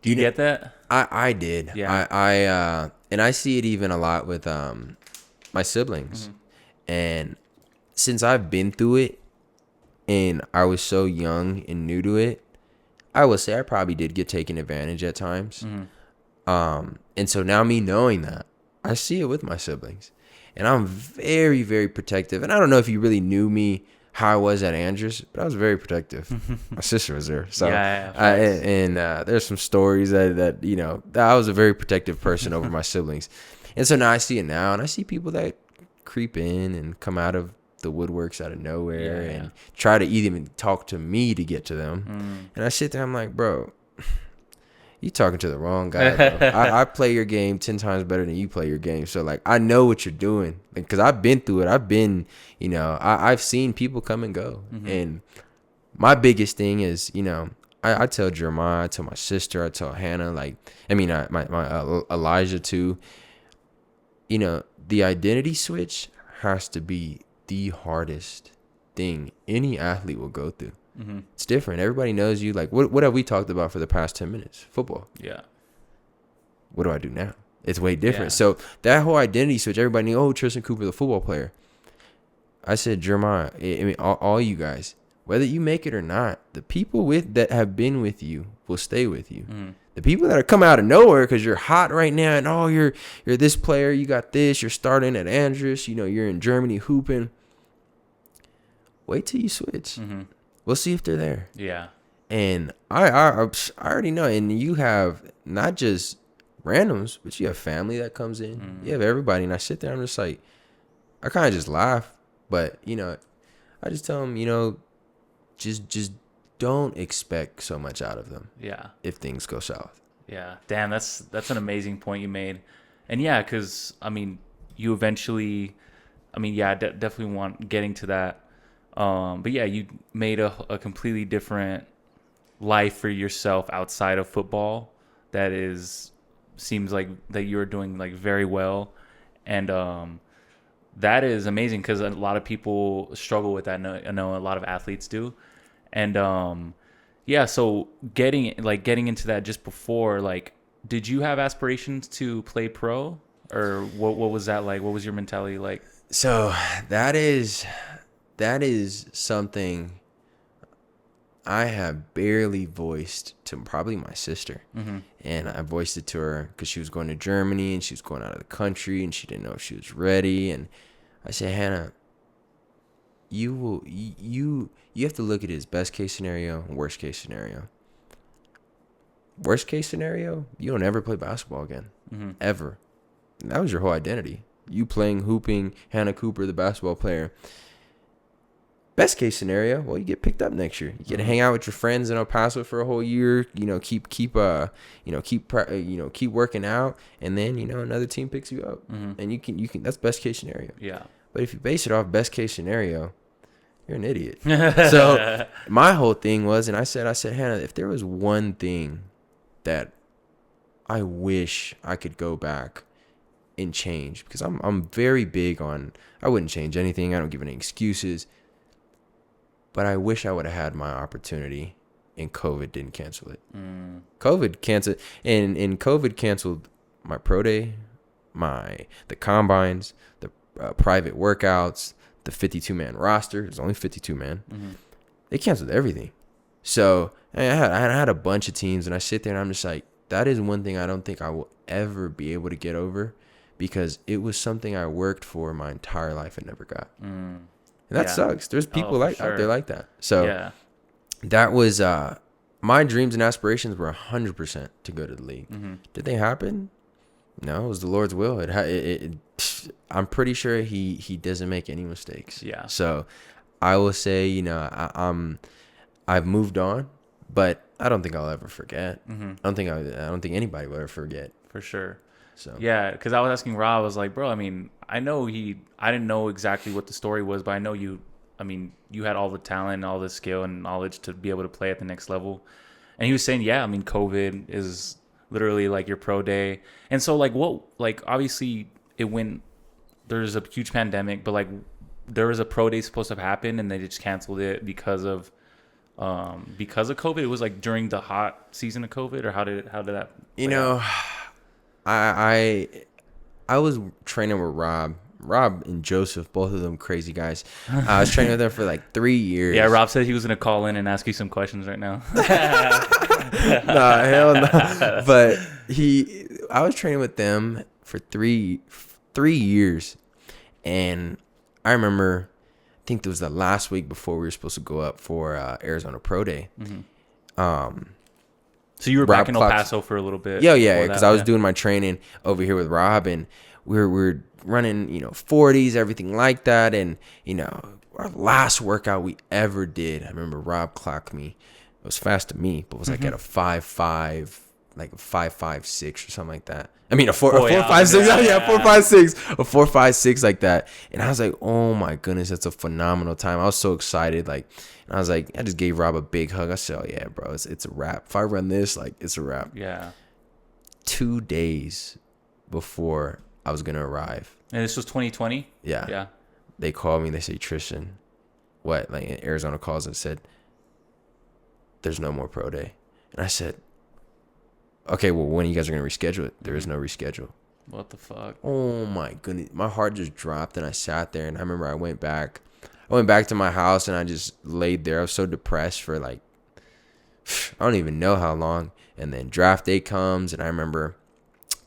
Do you get that? I did. Yeah. I and I see it even a lot with my siblings. Mm-hmm. And since I've been through it and I was so young and new to it, I would say I probably did get taken advantage at times. Mm-hmm. And so now me knowing that, I see it with my siblings. And I'm very, very protective. And I don't know if you really knew me how I was at Andrews, but I was very protective. My sister was there. So there's some stories that I was a very protective person over my siblings. And so now I see it now, and I see people that creep in and come out of the woodworks out of nowhere and try to even talk to me to get to them. And I sit there, I'm like, bro, you talking to the wrong guy, bro. I play your game 10 times better than you play your game. So like, I know what you're doing, because I've been through it. I've been, I've seen people come and go. Mm-hmm. And my biggest thing is, I tell Jeremiah, I tell my sister, I tell Hannah, my Elijah too, the identity switch has to be the hardest thing any athlete will go through. Mm-hmm. It's different. Everybody knows you. Like, what have we talked about for the past 10 minutes? Football. Yeah. What do I do now? It's way different. Yeah. So that whole identity switch, everybody knew, Tristan Cooper, the football player. I said, Jeremiah, all you guys, whether you make it or not, the people that have been with you will stay with you. Mm-hmm. The people that are coming out of nowhere because you're hot right now, and oh, you're this player, you got this, you're starting at Andrus, you know, you're in Germany hooping. Wait till you switch. Mm-hmm. We'll see if they're there. Yeah. And I already know. And you have not just randoms, but you have family that comes in. Mm-hmm. You have everybody. And I sit there, I'm just like, I kind of just laugh. But, you know, I just tell them, you know, just don't expect so much out of them. Yeah. If things go south. Yeah. Damn, that's an amazing point you made. And yeah, because, I mean, you eventually, I mean, yeah, definitely want getting to that. But yeah, you made a completely different life for yourself outside of football. That seems like that you're doing like very well. And, that is amazing because a lot of people struggle with that. I know a lot of athletes do. And, yeah, so getting into that just before, like, did you have aspirations to play pro, or what was that like? What was your mentality like? So that is something I have barely voiced to probably my sister. Mm-hmm. And I voiced it to her because she was going to Germany and she was going out of the country and she didn't know if she was ready. And I said, Hannah, you have to look at it as best case scenario and worst case scenario. Worst case scenario, you don't ever play basketball again. Mm-hmm. Ever. And that was your whole identity. You playing, hooping, Hannah Cooper, the basketball player. Best case scenario, well, you get picked up next year. You get to hang out with your friends in El Paso for a whole year. You know, keep working out, and then another team picks you up, and you can. That's best case scenario. Yeah. But if you base it off best case scenario, you're an idiot. So my whole thing was, and I said, Hannah, if there was one thing that I wish I could go back and change, because I'm very big on, I wouldn't change anything. I don't give any excuses. But I wish I would have had my opportunity, and COVID didn't cancel it. COVID canceled, and COVID canceled my pro day, the combines, the private workouts, the 52-man roster. There's only 52 man. Mm-hmm. They canceled everything. So I had a bunch of teams, and I sit there and I'm just like, that is one thing I don't think I will ever be able to get over, because it was something I worked for my entire life and never got. And that sucks. There's people out there like that. So that was my dreams and aspirations were 100% to go to the league. Mm-hmm. Did they happen? No, it was the Lord's will. I'm pretty sure he doesn't make any mistakes. Yeah. So I will say, I've moved on, but I don't think I'll ever forget. Mm-hmm. I don't think anybody will ever forget. For sure. So yeah, because I was asking Rob, I was like, bro, I mean, I didn't know exactly what the story was, but I know you had all the talent, all the skill and knowledge to be able to play at the next level. And he was saying, yeah, I mean, COVID is literally like your pro day. And so obviously there's a huge pandemic, but like there was a pro day supposed to happen and they just canceled it because of COVID. It was like during the hot season of COVID, or how did that play out? I was training with Rob and Joseph, both of them crazy guys. I was training with them for like 3 years. Yeah, Rob said he was gonna call in and ask you some questions right now. Nah, hell no. But I was training with them for three years, and I remember, I think it was the last week before we were supposed to go up for Arizona Pro Day. Mm-hmm. So you were back in El Paso for a little bit. Yeah, because I was doing my training over here with Rob, and we were running, 40s, everything like that. And, our last workout we ever did, I remember Rob clocked me. It was fast to me, but it was like at a 5.5, like a 5.56 or something like that. I mean, a 4.56. Yeah, 4.56, a 4.56 like that. And I was like, oh my goodness, that's a phenomenal time. I was so excited. Like, and I was like, I just gave Rob a big hug. I said, oh yeah, bro, it's a wrap. If I run this, like, it's a wrap. Yeah. 2 days before I was going to arrive. And this was 2020? Yeah. Yeah. They called me. They say, Tristan, what? Like, Arizona calls and said, there's no more pro day. And I said, okay, well, when you guys are going to reschedule it? There is no reschedule. What the fuck? Oh my goodness. My heart just dropped, and I sat there, and I remember I went back to my house, and I just laid there. I was so depressed for like I don't even know how long. And then draft day comes, and I remember,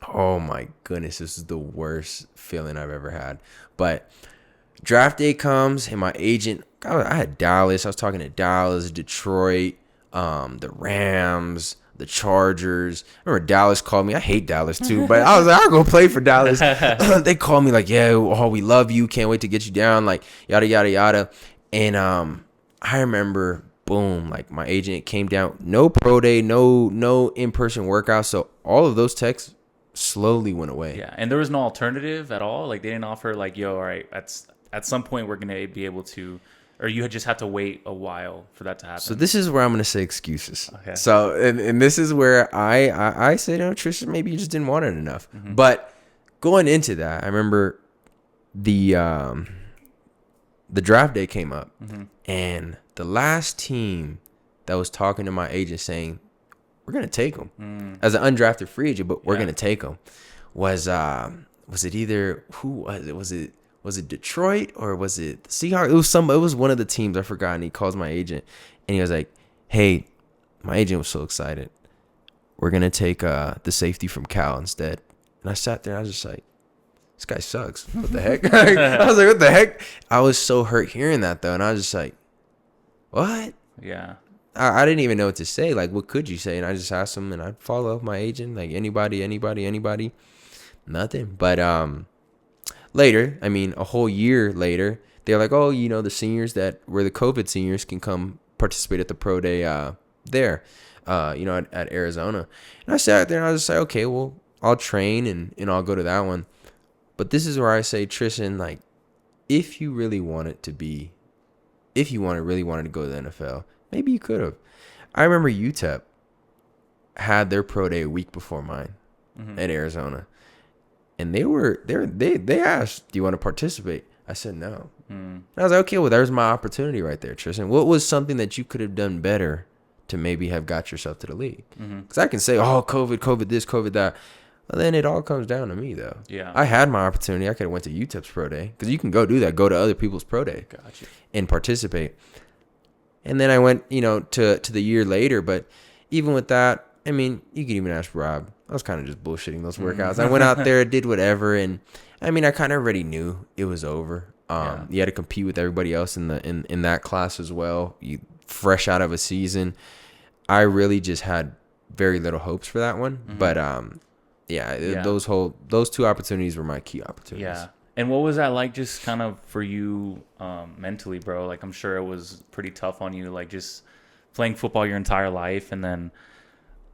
oh my goodness, this is the worst feeling I've ever had. But draft day comes, and my agent, I had Dallas. I was talking to Dallas, Detroit, the Rams, the Chargers. I remember Dallas called me. I hate Dallas too, but I was like, I'll go play for Dallas. They called me like, yeah, oh, we love you. Can't wait to get you down. Like, yada, yada, yada. And I remember, boom, like my agent came down. No pro day, no in-person workout. So all of those texts slowly went away. Yeah, and there was no alternative at all. Like they didn't offer like, yo, all right, at some point we're gonna be able to, or you just have to wait a while for that to happen. So this is where I'm gonna say excuses. Okay. So and this is where I say, no, Tristan, maybe you just didn't want it enough. Mm-hmm. But going into that, I remember the draft day came up, mm-hmm. and the last team that was talking to my agent saying, we're going to take him as an undrafted free agent, but we're going to take him was it either, who was it? Was it Detroit or was it the Seahawks? It was one of the teams, I forgot. And he calls my agent and he was like, hey, my agent was so excited. We're going to take the safety from Cal instead. And I sat there and I was just like, this guy sucks. What the heck? I was like, what the heck? I was so hurt hearing that though. And I was just like, what? Yeah. I didn't even know what to say. Like, what could you say? And I just asked him, and I'd follow up my agent, like anybody, nothing. But later, I mean, a whole year later, they're like, oh, the seniors that were the COVID seniors can come participate at the pro day there, at Arizona. And I sat there and I was just like, okay, well, I'll train and I'll go to that one. But this is where I say, Tristan, like, if you really wanted to go to the NFL, maybe you could have. I remember UTEP had their pro day a week before mine at Arizona. And they asked, do you want to participate? I said no. And I was like, okay, well, there's my opportunity right there, Tristan. What was something that you could have done better to maybe have got yourself to the league? Because I can say, oh, COVID this, COVID that. Well, then it all comes down to me, though. Yeah. I had my opportunity. I could have went to UTEP's pro day. Because you can go do that. Go to other people's pro day. Gotcha. And participate. And then I went, to the year later. But even with that, I mean, you could even ask Rob. I was kind of just bullshitting those workouts. I went out there, did whatever. And, I mean, I kind of already knew it was over. You had to compete with everybody else in that class as well. You fresh out of a season. I really just had very little hopes for that one. But, those two opportunities were my key opportunities. Yeah. And what was that like just kind of for you mentally, bro? Like, I'm sure it was pretty tough on you, like just playing football your entire life. And then,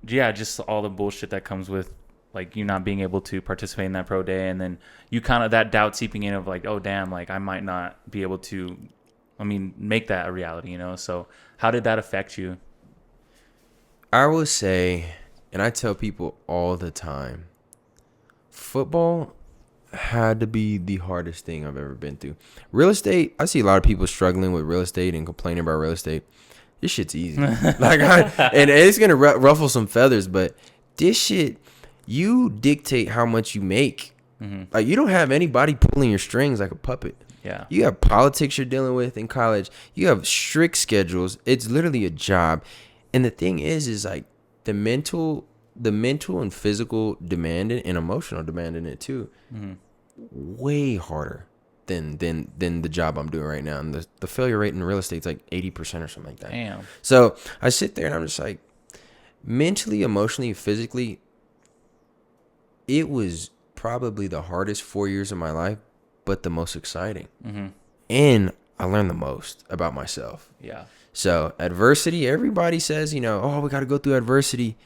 just all the bullshit that comes with like you not being able to participate in that pro day. And then you kind of that doubt seeping in of like, oh, damn, like I might not be able to, make that a reality, So how did that affect you? I would say, and I tell people all the time, football had to be the hardest thing I've ever been through. Real estate, I see a lot of people struggling with real estate and complaining about real estate. This shit's easy. And it's going to ruffle some feathers, but this shit, you dictate how much you make. Like, you don't have anybody pulling your strings like a puppet. Yeah. You have politics you're dealing with in college. You have strict schedules. It's literally a job. And the thing is like the mental and physical demand and emotional demand in it too, way harder than the job I'm doing right now. And the failure rate in real estate is like 80% or something like that. Damn. So I sit there and I'm just like, mentally, emotionally, physically, it was probably the hardest 4 years of my life, but the most exciting. And I learned the most about myself. Yeah. So adversity, everybody says, oh, we got to go through adversity.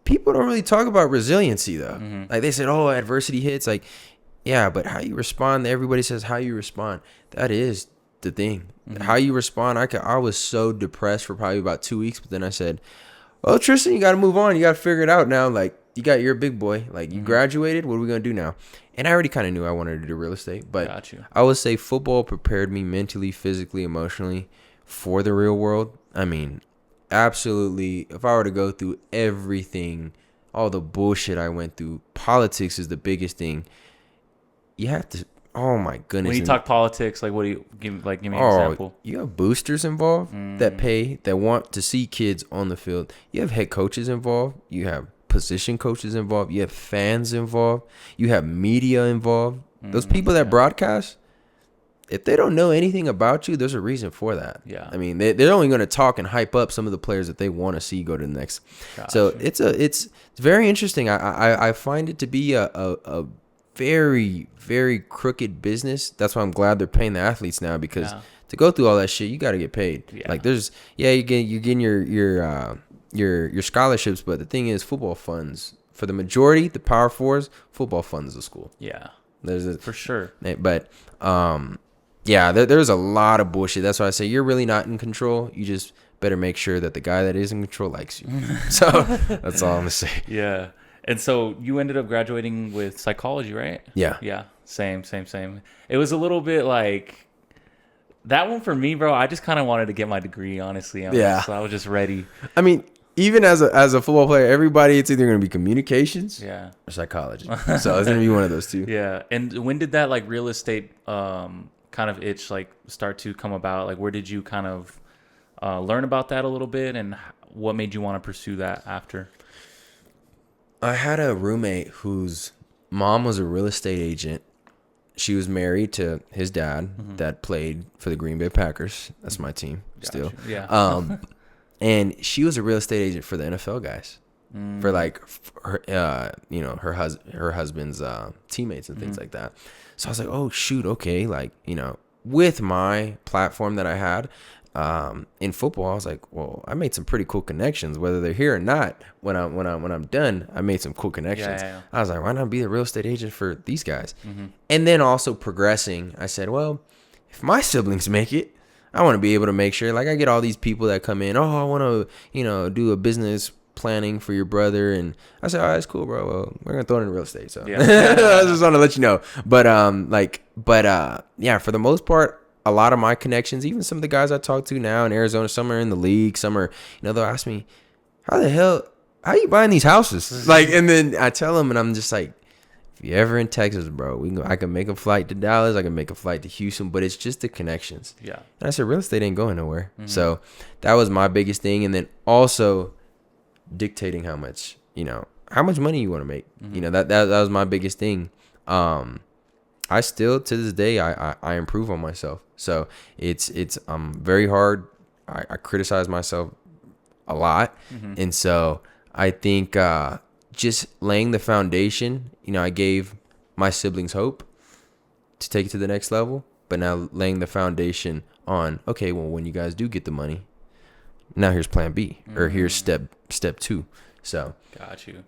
People don't really talk about resiliency, though. Like, they said, oh, adversity hits. Like, yeah, but how you respond, everybody says how you respond. That is the thing. How you respond. I was so depressed for probably about 2 weeks, but then I said, well, Tristan, you got to move on. You got to figure it out now. Like, you're a big boy. Like, you graduated. What are we going to do now? And I already kind of knew I wanted to do real estate. But I would say football prepared me mentally, physically, emotionally for the real world. I mean, absolutely. If I were to go through everything, all the bullshit I went through, politics is the biggest thing. You have to Oh my goodness! When you And- talk politics, like what do you give me an Oh, example? you have boosters involved that pay, that want to see kids on the field. You have head coaches involved. You have position coaches involved. You have fans involved. You have media involved. Those people that broadcast, if they don't know anything about you, there's a reason for that. Yeah. I mean, they're only going to talk and hype up some of the players that they want to see go to the next. So it's very interesting. I find it to be a very, very crooked business. That's why I'm glad they're paying the athletes now, because to go through all that shit, you got to get paid. Yeah. Like you're getting your scholarships, but the thing is, football funds for the majority, the Power Fours, football funds the school. Yeah. For sure. But there's a lot of bullshit. That's why I say you're really not in control. You just better make sure that the guy that is in control likes you. So that's all I'm gonna say. Yeah. And so you ended up graduating with psychology, right? Yeah. Yeah. Same. It was a little bit like that one for me, bro. I just kind of wanted to get my degree, honestly. So I was just ready. I mean, even as a football player, everybody, it's either going to be communications or psychology. So it's going to be one of those two. Yeah. And when did that like real estate kind of itch like start to come about? Like where did you kind of learn about that a little bit, and what made you want to pursue that after? I had a roommate whose mom was a real estate agent. She was married to his dad that played for the Green Bay Packers. That's my team still. Yeah. And she was a real estate agent for the NFL guys, for like her husband's teammates and things like that. So I was like, oh shoot, okay, like with my platform that I had in football, I was like, well, I made some pretty cool connections, whether they're here or not. When I'm done, I made some cool connections. Yeah. I was like, why not be the real estate agent for these guys? And then also progressing, I said, well, if my siblings make it, I want to be able to make sure, like I get all these people that come in, oh, I want to, do a business planning for your brother. And I said, all right, that's cool, bro. Well, we're going to throw it in real estate. So I just want to let you know. But, for the most part, a lot of my connections, even some of the guys I talk to now in Arizona, some are in the league, some are, they'll ask me, how are you buying these houses? Like, and then I tell them, and I'm just like, if you're ever in Texas, bro, I can make a flight to Dallas. I can make a flight to Houston, but it's just the connections. Yeah. And I said, real estate ain't going nowhere. So that was my biggest thing. And then also dictating how much money you want to make. That was my biggest thing. I still, to this day, I improve on myself. So it's very hard. I criticize myself a lot. And so I think, just laying the foundation, I gave my siblings hope to take it to the next level, but now laying the foundation on, okay, well, when you guys do get the money, now here's plan B, or here's step 2. So got you.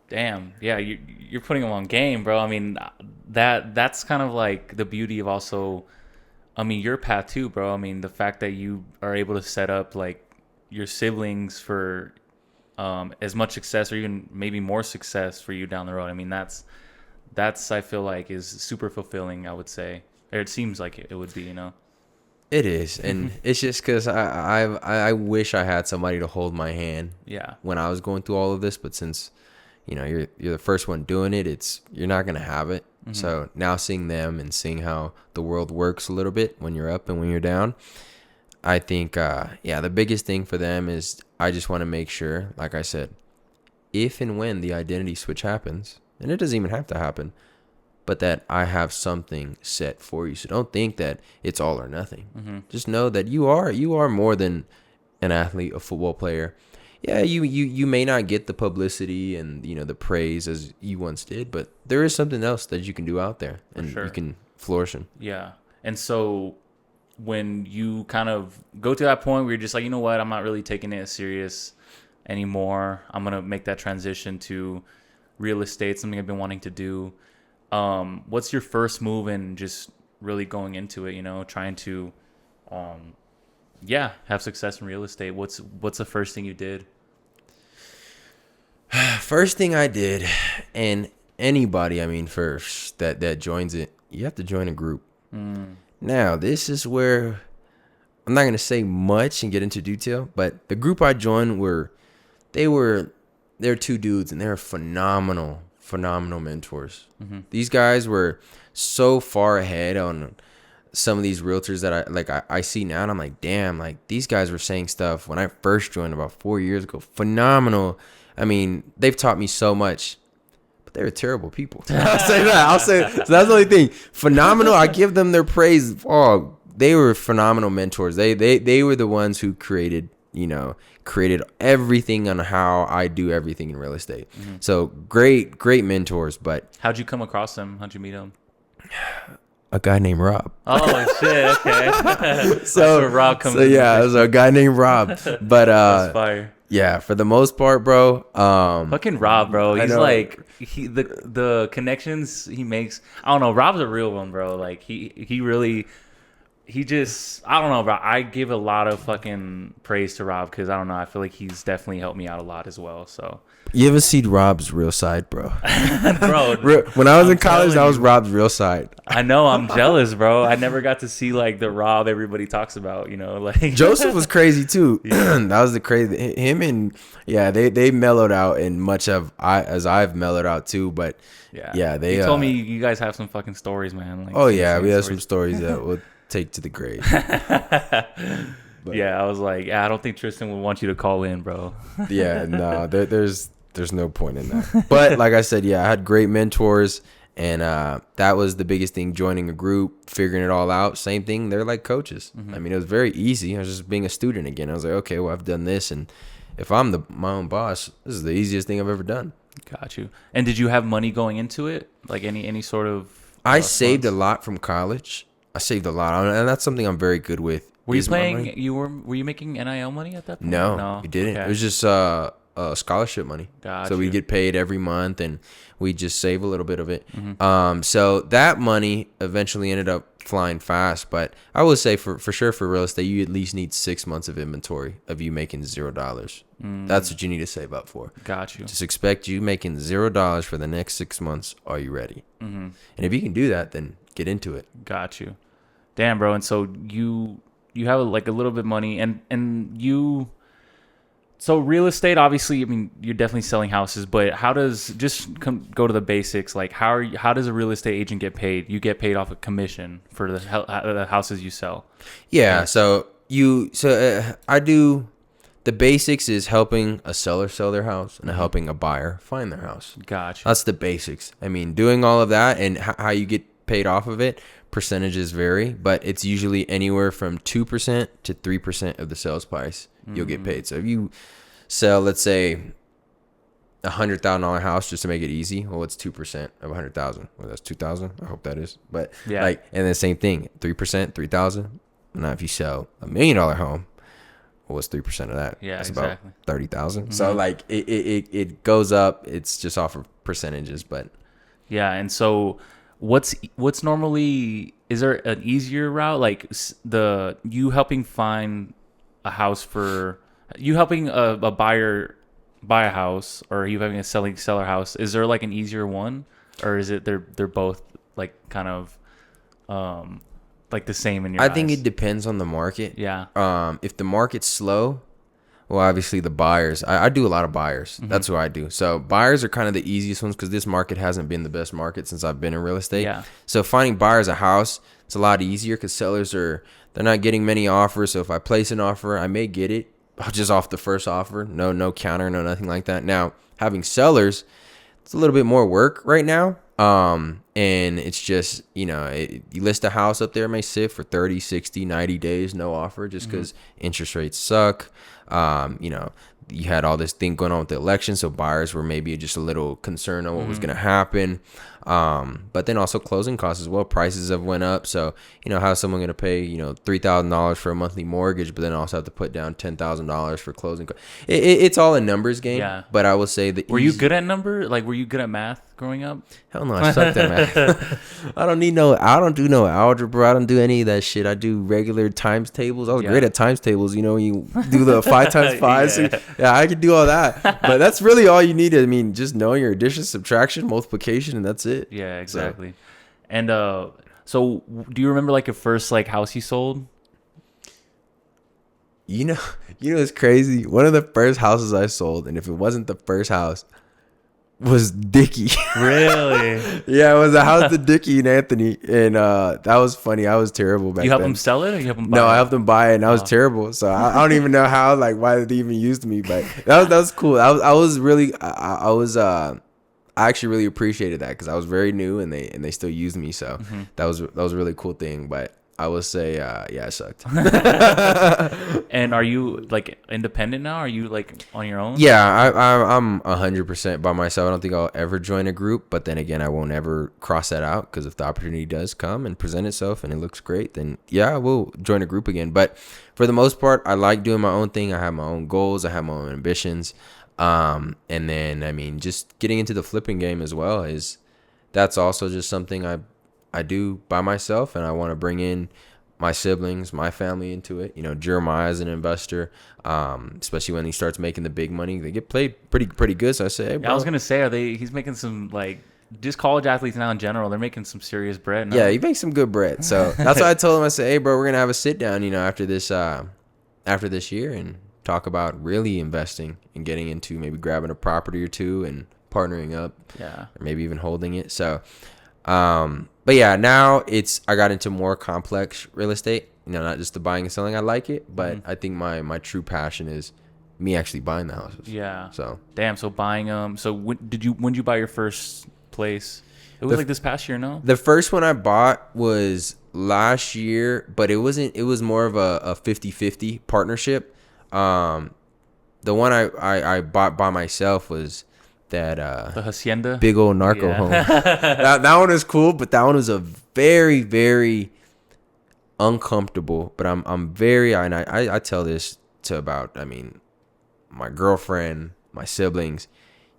Damn. Yeah. You're putting them on game, bro. I mean, that's kind of like the beauty of also, I mean, your path too, bro. I mean, the fact that you are able to set up like your siblings for as much success, or even maybe more success for you down the road. I mean, that's I feel like is super fulfilling, I would say, or it seems like it would be, It is, and it's just because I wish I had somebody to hold my hand. Yeah. When I was going through all of this, but since you're the first one doing it, you're not gonna have it. So now seeing them and seeing how the world works a little bit when you're up and when you're down, I think the biggest thing for them is I just want to make sure, like I said, if and when the identity switch happens, and it doesn't even have to happen, but that I have something set for you. So don't think that it's all or nothing. Just know that you are more than an athlete, a football player. Yeah, you may not get the publicity and the praise as you once did, but there is something else that you can do out there, and you can flourish in. Yeah. And so when you kind of go to that point where you're just like, you know what, I'm not really taking it as serious anymore, I'm gonna make that transition to real estate, something I've been wanting to do. What's your first move in just really going into it, trying to have success in real estate? What's the first thing you did? First thing I did, and anybody, first that joins it, you have to join a group. Now, this is where I'm not going to say much and get into detail, but the group I joined they're 2 dudes, and they're phenomenal phenomenal mentors. Mm-hmm. These guys were so far ahead on some of these realtors that I see now, and I'm like, damn, like these guys were saying stuff when I first joined about 4 years ago. Phenomenal. I mean, they've taught me so much, but they were terrible people. I'll say that. I'll say so. That's the only thing. Phenomenal. I give them their praise. Oh, they were phenomenal mentors. They were the ones who created everything on how I do everything in real estate. Mm-hmm. So great mentors. But how'd you come across them? How'd you meet them? A guy named Rob. Oh shit! Okay. So Rob comes. So yeah, it was a guy named Rob. But that's fire. Yeah, for the most part, bro. Fucking Rob, bro. He's like the connections he makes. I don't know. Rob's a real one, bro. Like he really. He just, I don't know, bro. I give a lot of fucking praise to Rob because I don't know. I feel like he's definitely helped me out a lot as well. So you ever see Rob's real side, bro? Bro, when I was in college, that was Rob's real side. I know. I'm jealous, bro. I never got to see like the Rob everybody talks about. You know, like Joseph was crazy too. Yeah. That was the crazy. Him and they mellowed out in much of as I've mellowed out too. But yeah, they he told me you guys have some fucking stories, man. Like, oh yeah, we have some stories that would take to the grave. Yeah, I was like, I don't think Tristan would want you to call in, bro. Yeah, no, there's no point in that. But like I said, yeah, I had great mentors, and that was the biggest thing. Joining a group, figuring it all out. Same thing. They're like coaches. Mm-hmm. I mean, it was very easy. I was just being a student again. I was like, okay, well, I've done this, and if I'm my own boss, this is the easiest thing I've ever done. Got you. And did you have money going into it? Like any sort of? I saved a lot from college. I saved a lot, and that's something I'm very good with. Were you playing? Were you making NIL money at that point? No, we didn't. Okay. It was just scholarship money. Gotcha. So we get paid every month, and we just save a little bit of it. Mm-hmm. So that money eventually ended up flying fast. But I would say for sure for real estate, you at least need 6 months of inventory of you making $0. That's what you need to save up for. Got you. Just expect you making $0 for the next 6 months. Are you ready? Mm-hmm. And if you can do that, then get into it. Got you. Damn, bro. And so you have like a little bit of money, and you. So real estate, obviously, I mean, you're definitely selling houses, but how does go to the basics? Like, how does a real estate agent get paid? You get paid off a commission for the houses you sell. Yeah. So I do. The basics is helping a seller sell their house and helping a buyer find their house. Gotcha. That's the basics. I mean, doing all of that and how you get paid off of it. Percentages vary, but it's usually anywhere from 2% to 3% of the sales price you'll get paid. So if you sell, let's say, $100,000 house, just to make it easy, well, it's 2% of 100,000. Well, that's 2,000. I hope that is. But yeah, and then same thing, 3%, 3,000. Now, if you sell $1 million home, well, what's 3% of that? Yeah, that's exactly. About 30,000. Mm-hmm. So like it goes up. It's just off of percentages, but yeah. And so what's normally, is there an easier route, like you helping find a house for you helping a buyer buy a house, or are you having a seller house? Is there like an easier one, or is it they're both like kind of like the same in your eyes? I think it depends on the market. Yeah. If the market's slow, well, obviously the buyers. I do a lot of buyers. Mm-hmm. That's what I do. So buyers are kind of the easiest ones because this market hasn't been the best market since I've been in real estate. Yeah. So finding buyers a house, it's a lot easier because sellers they're not getting many offers. So if I place an offer, I may get it just off the first offer. No counter, no nothing like that. Now, having sellers, it's a little bit more work right now. And it's just, you list a house up there, it may sit for 30, 60, 90 days, no offer, just because interest rates suck. You had all this thing going on with the election, so buyers were maybe just a little concerned on what was going to happen. But then also closing costs as well. Prices have went up. So, how's someone going to pay, $3,000 for a monthly mortgage, but then also have to put down $10,000 for closing costs? It's all a numbers game. Yeah. But I will say that. Were you good at were you good at math growing up? Hell no, I sucked at math. I don't do no algebra. I don't do any of that shit. I do regular times tables. I was great at times tables. You do the 5 times 5. Yeah, I can do all that. But that's really all you need. I mean, just knowing your addition, subtraction, multiplication, and that's it. Yeah, exactly. So. And so do you remember like your first like house you sold? It's crazy. One of the first houses I sold, and if it wasn't the first house, was Dickie. Really? Yeah, it was a house to Dickie and Anthony, and that was funny. I was terrible back You help then. them sell it, or you help them buy No, it? I helped them buy it, and I was terrible. So I don't even know how, like, why they even used me. But that was cool. I was really, I was, I actually really appreciated that because I was very new, and they still used me. So that was a really cool thing. But I would say, yeah, it sucked. And are you like independent now? Are you like on your own? Yeah, I'm 100% by myself. I don't think I'll ever join a group, but then again, I won't ever cross that out because if the opportunity does come and present itself and it looks great, then yeah, I will join a group again. But for the most part, I like doing my own thing. I have my own goals. I have my own ambitions. And then, I mean, just getting into the flipping game as well that's also just something I do by myself, and I want to bring in my siblings, my family into it. You know, Jeremiah is an investor, especially when he starts making the big money. They get paid pretty good. So I say, hey, bro. I was gonna say, he's making some like just college athletes now in general. They're making some serious bread now. Yeah, he makes some good bread. So that's why I told him. I said, hey, bro, we're gonna have a sit down. You know, after this year, and talk about really investing and getting into maybe grabbing a property or two and partnering up. Yeah. Or maybe even holding it. So. But yeah, now I got into more complex real estate, you know, not just the buying and selling. I like it, but I think my true passion is me actually buying the houses. Yeah. So damn. So buying them. So when did you buy your first place? It was like this past year, no? The first one I bought was last year, but it was more of a 50-50 partnership. The one I bought by myself was that the hacienda, big old narco home. that one was cool, but that one was a very, very uncomfortable. But I'm very, and I tell this to my girlfriend, my siblings.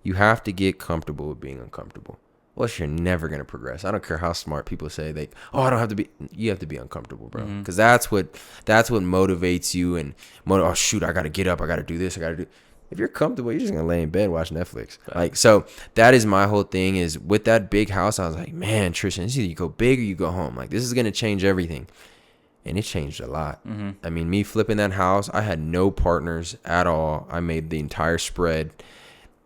You have to get comfortable with being uncomfortable. Well, you're never gonna progress. I don't care how smart people say I don't have to be. You have to be uncomfortable, bro, because that's what motivates you. And oh shoot, I gotta get up. I gotta do this. I gotta do. If you're comfortable, you're just gonna lay in bed, watch Netflix. Like, so that is my whole thing is with that big house. I was like, man, Tristan, it's either you go big or you go home. Like, this is gonna change everything. And it changed a lot. I mean, me flipping that house, I had no partners at all. I made the entire spread.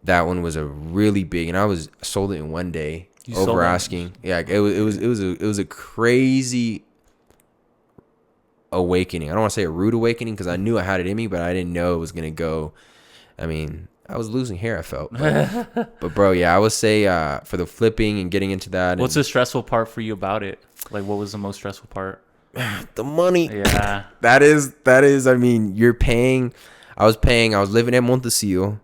That one was a really big, and I sold it in one day over asking. Yeah, it was a crazy awakening. I don't want to say a rude awakening because I knew I had it in me, but I didn't know it was gonna go. I mean, I was losing hair, I felt. But bro, yeah, I would say for the flipping and getting into that. What's the stressful part for you about it? Like, what was the most stressful part? The money. Yeah. that is, I mean, you're paying. I was living at Montecillo,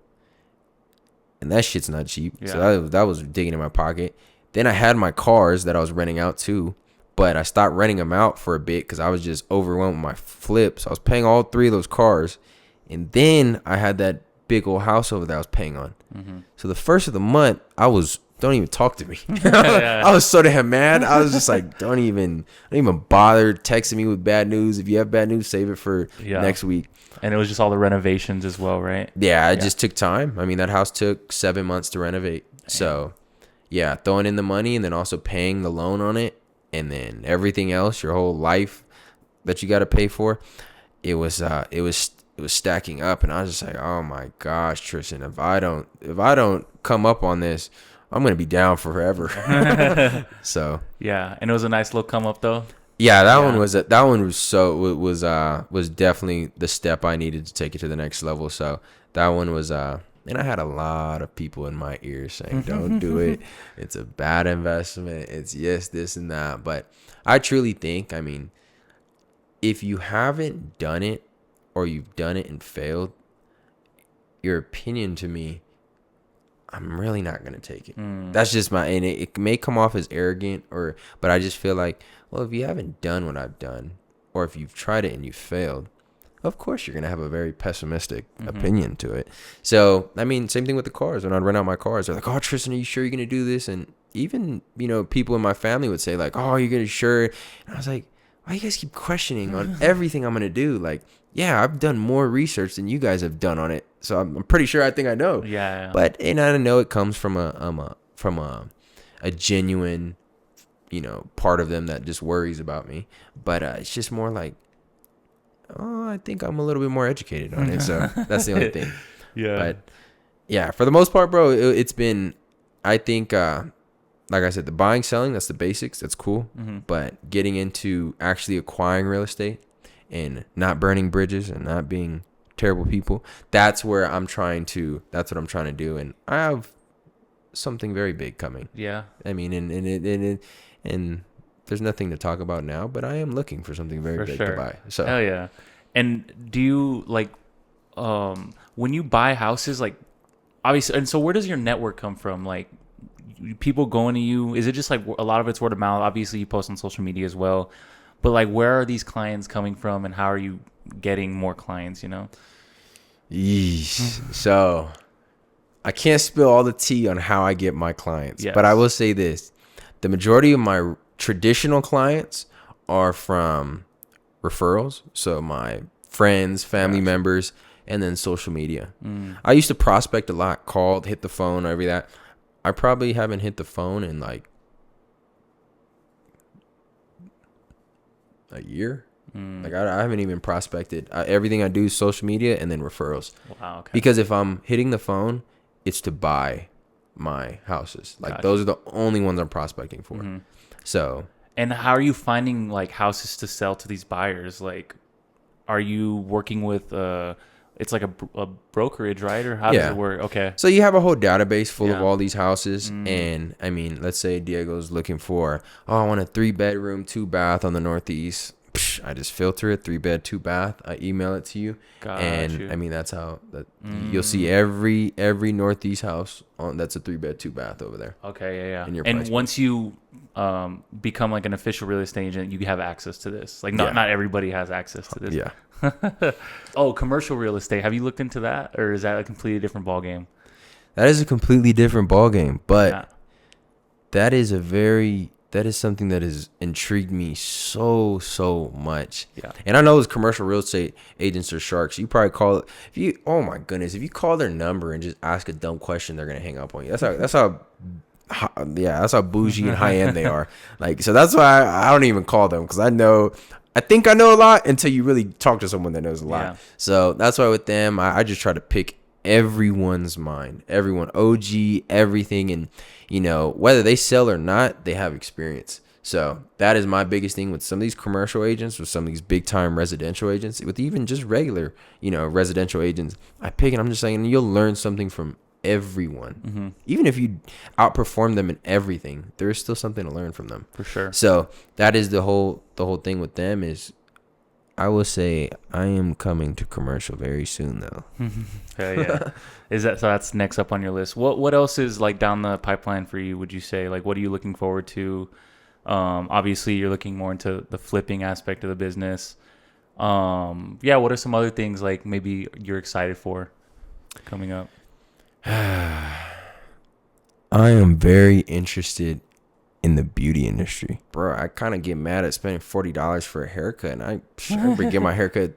and that shit's not cheap. Yeah. So that was digging in my pocket. Then I had my cars that I was renting out too, but I stopped renting them out for a bit because I was just overwhelmed with my flips. I was paying all 3 of those cars, and then I had that big old house over there I was paying on. So the first of the month, don't even talk to me. I was so damn mad. I was just like, don't even bother texting me with bad news. If you have bad news, save it for next week. And it was just all the renovations as well, right? Yeah, it just took time. I mean, that house took 7 months to renovate. So yeah, throwing in the money and then also paying the loan on it, and then everything else, your whole life that you got to pay for, it was stacking up, and I was just like, oh my gosh, Tristan, if I don't come up on this, I'm gonna be down forever. So yeah, and it was a nice little come up though. Yeah, that one was definitely the step I needed to take it to the next level. So that one was and I had a lot of people in my ears saying, don't do it. It's a bad investment. It's this and that. But I truly think, I mean, if you haven't done it or you've done it and failed, your opinion to me, I'm really not going to take it. That's just and it may come off as arrogant but I just feel like, well, if you haven't done what I've done, or if you've tried it and you failed, of course you're going to have a very pessimistic opinion to it. So, I mean, same thing with the cars. When I'd rent out my cars, they're like, oh, Tristan, are you sure you're going to do this? And even, people in my family would say like, oh, you're going to sure? And I was like, why you guys keep questioning on everything I'm going to do? Like, yeah, I've done more research than you guys have done on it. So I'm pretty sure I think I know. Yeah. But, and I know it comes from a genuine, part of them that just worries about me. But it's just more like, oh, I think I'm a little bit more educated on it. So that's the only thing. Yeah. But yeah, for the most part, bro, it's been I think, like I said, the buying, selling, that's the basics. That's cool. But getting into actually acquiring real estate and not burning bridges and not being terrible people, that's what I'm trying to do. And I have something very big coming. Yeah. I mean, and there's nothing to talk about now, but I am looking for something very big to buy. So hell yeah. And do you like when you buy houses, like obviously, and so where does your network come from? Like people going to you? Is it just like a lot of it's word of mouth? Obviously, you post on social media as well, but like where are these clients coming from, and how are you getting more clients? You know. Yeesh. So I can't spill all the tea on how I get my clients, but I will say this: the majority of my traditional clients are from referrals. So my friends, family members, and then social media. I used to prospect a lot, called, hit the phone, every that. I probably haven't hit the phone in like a year. Like I haven't even prospected. Everything I do is social media and then referrals. Wow. Okay. Because if I'm hitting the phone, it's to buy my houses. Like those are the only ones I'm prospecting for. So. And how are you finding like houses to sell to these buyers? Like, are you working with it's like a brokerage, right? Or how does it work? Okay. So you have a whole database full of all these houses. And I mean, let's say Diego's looking for, I want a 3-bedroom, 2-bath on the Northeast. I just filter it, 3-bed, 2-bath. I email it to you. I mean, that's how you'll see every Northeast house that's a 3-bed, 2-bath over there. Okay. Yeah. And once you become like an official real estate agent, you have access to this. Like not everybody has access to this. Yeah. Oh, commercial real estate. Have you looked into that, or is that a completely different ballgame? That is a completely different ballgame, but that is something that has intrigued me so much. Yeah. And I know those commercial real estate agents are sharks. You probably call it oh my goodness, if you call their number and just ask a dumb question, they're gonna hang up on you. That's how bougie and high end they are. Like, so that's why I don't even call them, because I think I know a lot until you really talk to someone that knows a lot. Yeah. So that's why with them, I just try to pick everyone's mind, everyone, OG, everything. And, whether they sell or not, they have experience. So that is my biggest thing with some of these commercial agents, with some of these big time residential agents, with even just regular, residential agents. I pick, and I'm just saying, you'll learn something from everyone. Even if you outperform them in everything, there is still something to learn from them, for sure. So that is the whole thing with them. Is I will say I am coming to commercial very soon, though. Yeah. So that's next up on your list. What else is like down the pipeline for you, would you say? Like, what are you looking forward to? Obviously you're looking more into the flipping aspect of the business. What are some other things like maybe you're excited for coming up? I am very interested in the beauty industry, bro. I kind of get mad at spending $40 for a haircut, and I get my haircut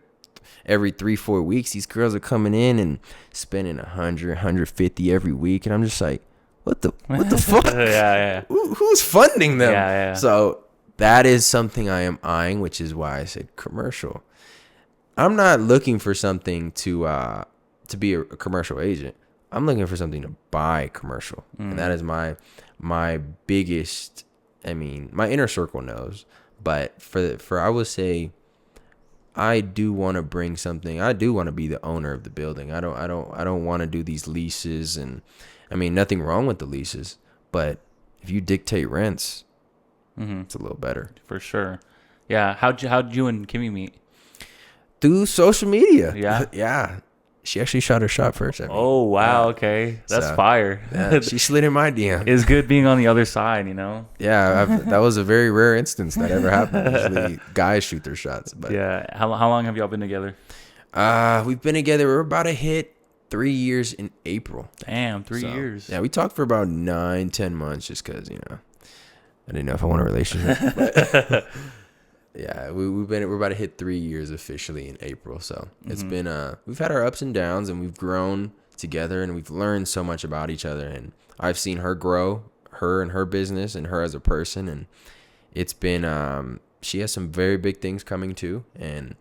every 3-4 weeks. These girls are coming in and spending $100-$150 every week, and I'm just like, what the fuck? Yeah. Who's funding them? Yeah. So that is something I am eyeing, which is why I said commercial. I'm not looking for something to be a commercial agent. I'm looking for something to buy commercial. And that is my biggest, my inner circle knows. But for I would say, I do want to bring something. I do want to be the owner of the building. I don't want to do these leases, and nothing wrong with the leases, but if you dictate rents, it's a little better. For sure. Yeah. How'd you and Kimmy meet? Through social media. Yeah. Yeah. She actually shot her shot first at me. Oh, wow. Okay. That's fire. Yeah, she slid in my DM. It's good being on the other side, Yeah. That was a very rare instance that ever happened. Usually guys shoot their shots. But yeah. How long have y'all been together? We've been together. We're about to hit 3 years in April. Damn, 3 years. Yeah. We talked for about 9-10 months just because, I didn't know if I want a relationship. Yeah, we're about to hit 3 years officially in April. So it's been we've had our ups and downs, and we've grown together, and we've learned so much about each other. And I've seen her grow, her and her business, and her as a person. And it's been she has some very big things coming too. And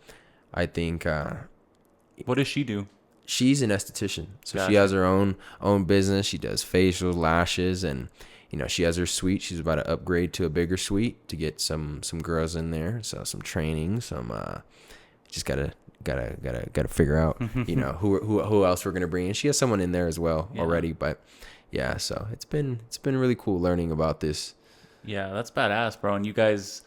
I think what does she do? she's an esthetician, so Gotcha. she has her own business. She does facials, lashes, and she has her suite. She's about to upgrade to a bigger suite to get some girls in there. So some training, just gotta figure out who else we're gonna bring in. She has someone in there as well already, but yeah. So it's been really cool learning about this. Yeah, that's badass, bro. And you guys,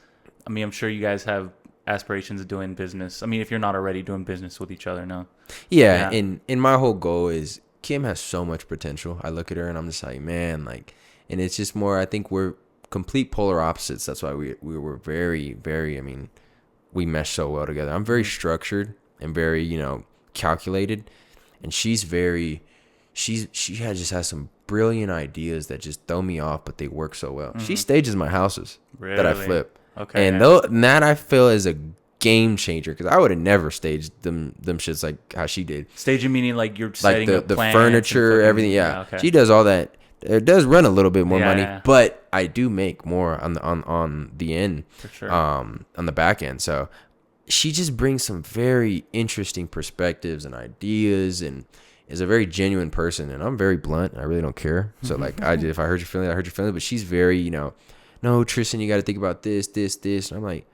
I mean, I'm sure you guys have aspirations of doing business. I mean, if you're not already doing business with each other, no. Yeah, and my whole goal is Kim has so much potential. I look at her and I'm just like, man, like, and it's just more. I think we're complete polar opposites. That's why we were very, very. I mean, we mesh so well together. I'm very structured and very calculated, and she just has some brilliant ideas that just throw me off, but they work so well. She stages my houses that I flip. Okay. And that I feel is a game changer, because I would have never staged them shits like how she did. Staging meaning like you're setting like up the plants furniture, and everything. Yeah, okay. She does all that. It does run a little bit more money, Yeah. but I do make more on the end, For sure. on the back end. So she just brings some very interesting perspectives and ideas, and is a very genuine person. And I'm very blunt. I really don't care. So like if I hurt your feelings, I hurt your feelings. But she's very no, Tristan, you got to think about this. And I'm like,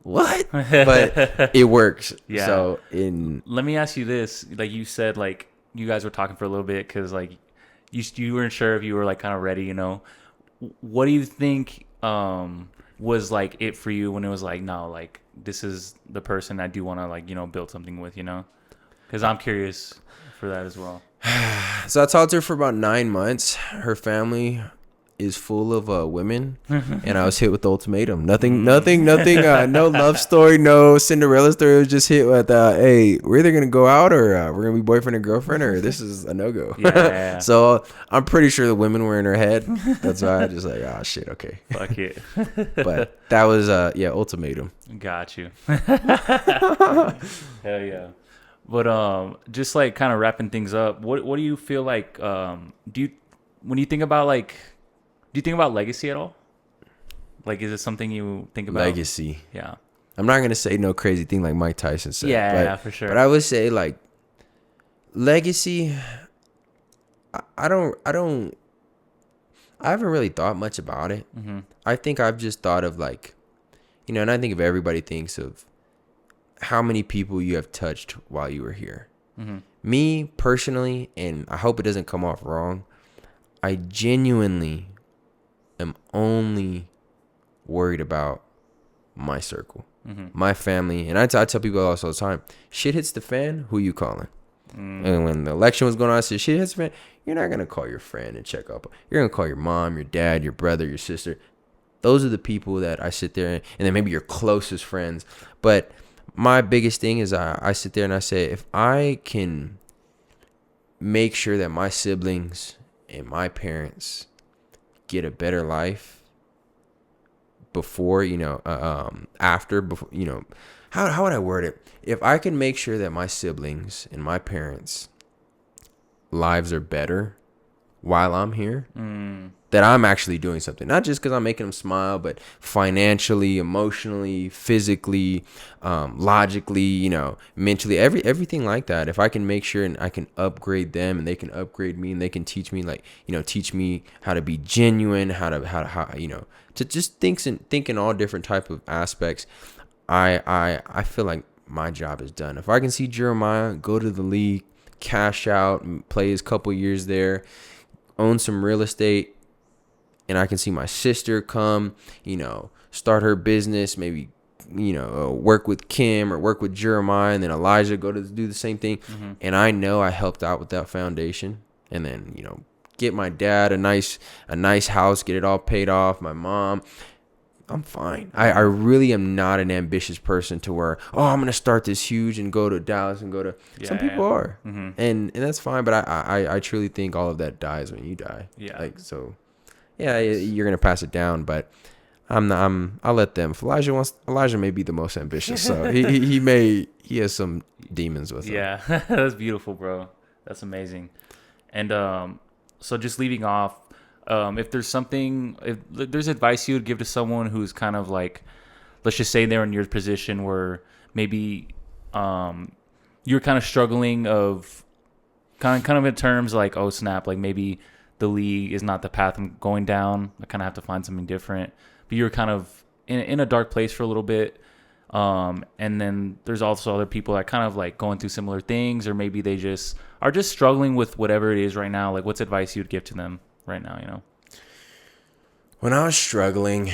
what? But it works. Yeah. So let me ask you this: like you said, like you guys were talking for a little bit because like you weren't sure if you were like kind of ready. What do you think was like it for you when it was like, no, like this is the person I do want to like build something with, Because I'm curious for that as well. So I talked to her for about 9 months. Her family is full of women, and I was hit with the ultimatum. Nothing, no love story, no Cinderella story. It was just hit with, hey, we're either gonna go out or we're gonna be boyfriend and girlfriend, or this is a no go. Yeah. So I'm pretty sure the women were in her head. That's why I just like, oh shit, okay. Fuck it. But that was ultimatum. Got you. Hell yeah. But just like kind of wrapping things up, what do you feel like? When you think about like, do you think about legacy at all? Like, is it something you think about? Legacy. Yeah. I'm not gonna say no crazy thing like Mike Tyson said. Yeah, for sure. But I would say like legacy. I haven't really thought much about it. Mm-hmm. I think I've just thought of like, and I think if everybody thinks of how many people you have touched while you were here. Mm-hmm. Me personally, and I hope it doesn't come off wrong, I genuinely am only worried about my circle, my family. And I tell people all the time, shit hits the fan, who you calling? And when the election was going on, I said, shit hits the fan, you're not going to call your friend and check up. You're going to call your mom, your dad, your brother, your sister. Those are the people that I sit there and then maybe your closest friends. But my biggest thing is I sit there and I say, if I can make sure that my siblings and my parents get a better life before, after, before, how would I word it? If I can make sure that my siblings and my parents' lives are better while I'm here, that I'm actually doing something. Not just because I'm making them smile, but financially, emotionally, physically, logically, mentally, everything like that. If I can make sure and I can upgrade them and they can upgrade me and they can teach me teach me how to be genuine, how to just think in all different type of aspects. I feel like my job is done. If I can see Jeremiah go to the league, cash out, and play his couple years there, own some real estate, and I can see my sister come, start her business, maybe, work with Kim or work with Jeremiah, and then Elijah go to do the same thing. And I know I helped out with that foundation, and then, get my dad a nice house, get it all paid off, my mom. I'm fine. I really am not an ambitious person to where, I'm going to start this huge and go to Dallas and go to, some people are. And that's fine. But I truly think all of that dies when you die. Yeah. Like, so yeah, you're going to pass it down, but I'll let them. If Elijah may be the most ambitious. So he has some demons with him. Yeah. That's beautiful, bro. That's amazing. And, so just leaving off, if there's advice you would give to someone who's kind of like, let's just say they're in your position where maybe you're kind of struggling of kind of in terms like, oh snap, like maybe the league is not the path I'm going down. I kind of have to find something different. But you're kind of in a dark place for a little bit. And then there's also other people that kind of like going through similar things, or maybe they just are just struggling with whatever it is right now. Like, what's advice you'd give to them right now, you know? When I was struggling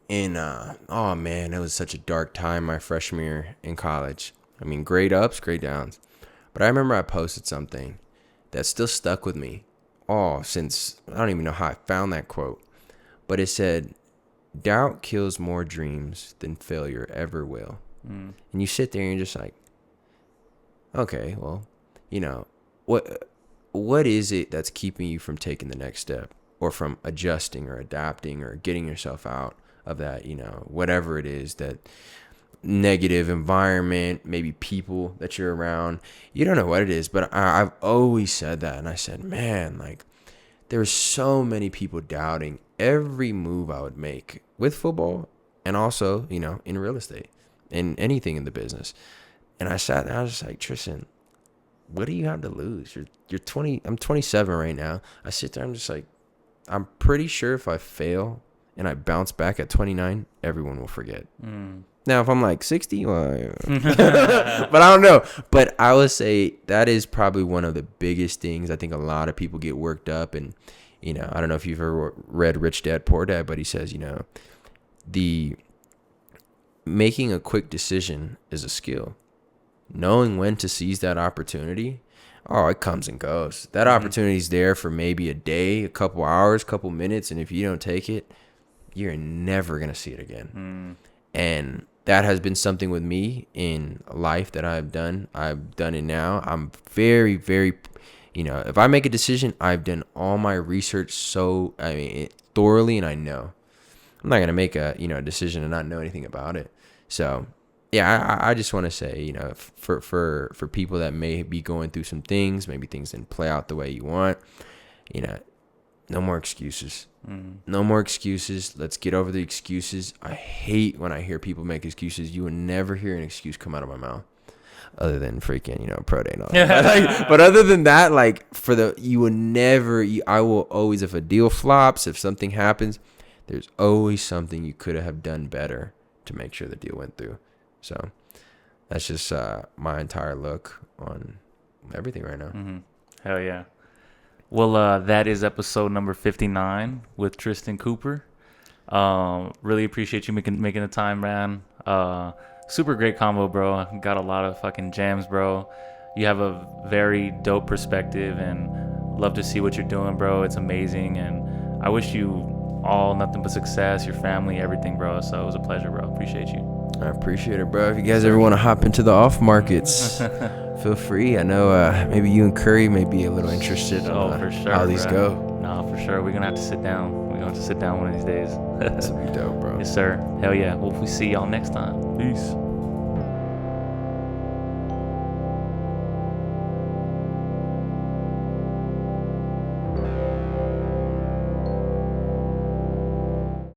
oh man, it was such a dark time my freshman year in college. I mean, grade ups, grade downs. But I remember I posted something that still stuck with me. Since I don't even know how I found that quote. But it said, doubt kills more dreams than failure ever will. And you sit there and you're just like, okay, well, you know, what is it that's keeping you from taking the next step, or from adjusting or adapting or getting yourself out of that, you know, whatever it is, that negative environment, maybe people that you're around. You don't know what it is, but I've always said that. And I said, man, like, there's so many people doubting every move I would make with football, and also, you know, in real estate, in anything in the business. And I sat there, I was just like, Tristan, what do you have to lose? You're 20. I'm 27 right now. I sit there, I'm just like, I'm pretty sure if I fail and I bounce back at 29, everyone will forget. Now, if I'm like 60, well, but I don't know. But I would say that is probably one of the biggest things. I think a lot of people get worked up. And, you know, I don't know if you've ever read Rich Dad, Poor Dad, but he says, you know, the making a quick decision is a skill. Knowing when to seize that opportunity, it comes and goes. That opportunity is there for maybe a day, a couple hours, couple minutes. And if you don't take it, you're never going to see it again. And that has been something with me in life that I've done. I've done it now. I'm very, very, you know, if I make a decision, I've done all my research thoroughly, and I know. I'm not going to make a decision and not know anything about it. So, yeah, I just want to say, you know, for people that may be going through some things, maybe things didn't play out the way you want, you know, no more excuses. No more excuses. Let's get over the excuses. I hate when I hear people make excuses. You will never hear an excuse come out of my mouth, other than freaking, you know, pro day and all that. But other than that, like, I will always, if a deal flops, if something happens, there's always something you could have done better to make sure the deal went through. So that's just my entire look on everything right now. Hell yeah. Well, that is episode number 59 with Tristan Cooper. Really appreciate you making the time, man. Super great combo, bro. Got a lot of fucking jams, bro. You have a very dope perspective, and love to see what you're doing, bro. It's amazing, and I wish you all nothing but success, your family, everything, bro. So it was a pleasure, bro. Appreciate you. I appreciate it, bro. If you guys ever want to hop into the off markets, feel free. I know maybe you and Curry may be a little interested in for sure, how these go. No, for sure. We're going to have to sit down. We're going to have to sit down one of these days. That's going to be dope, bro. Yes, sir. Hell yeah. Well, we'll see y'all next time. Peace.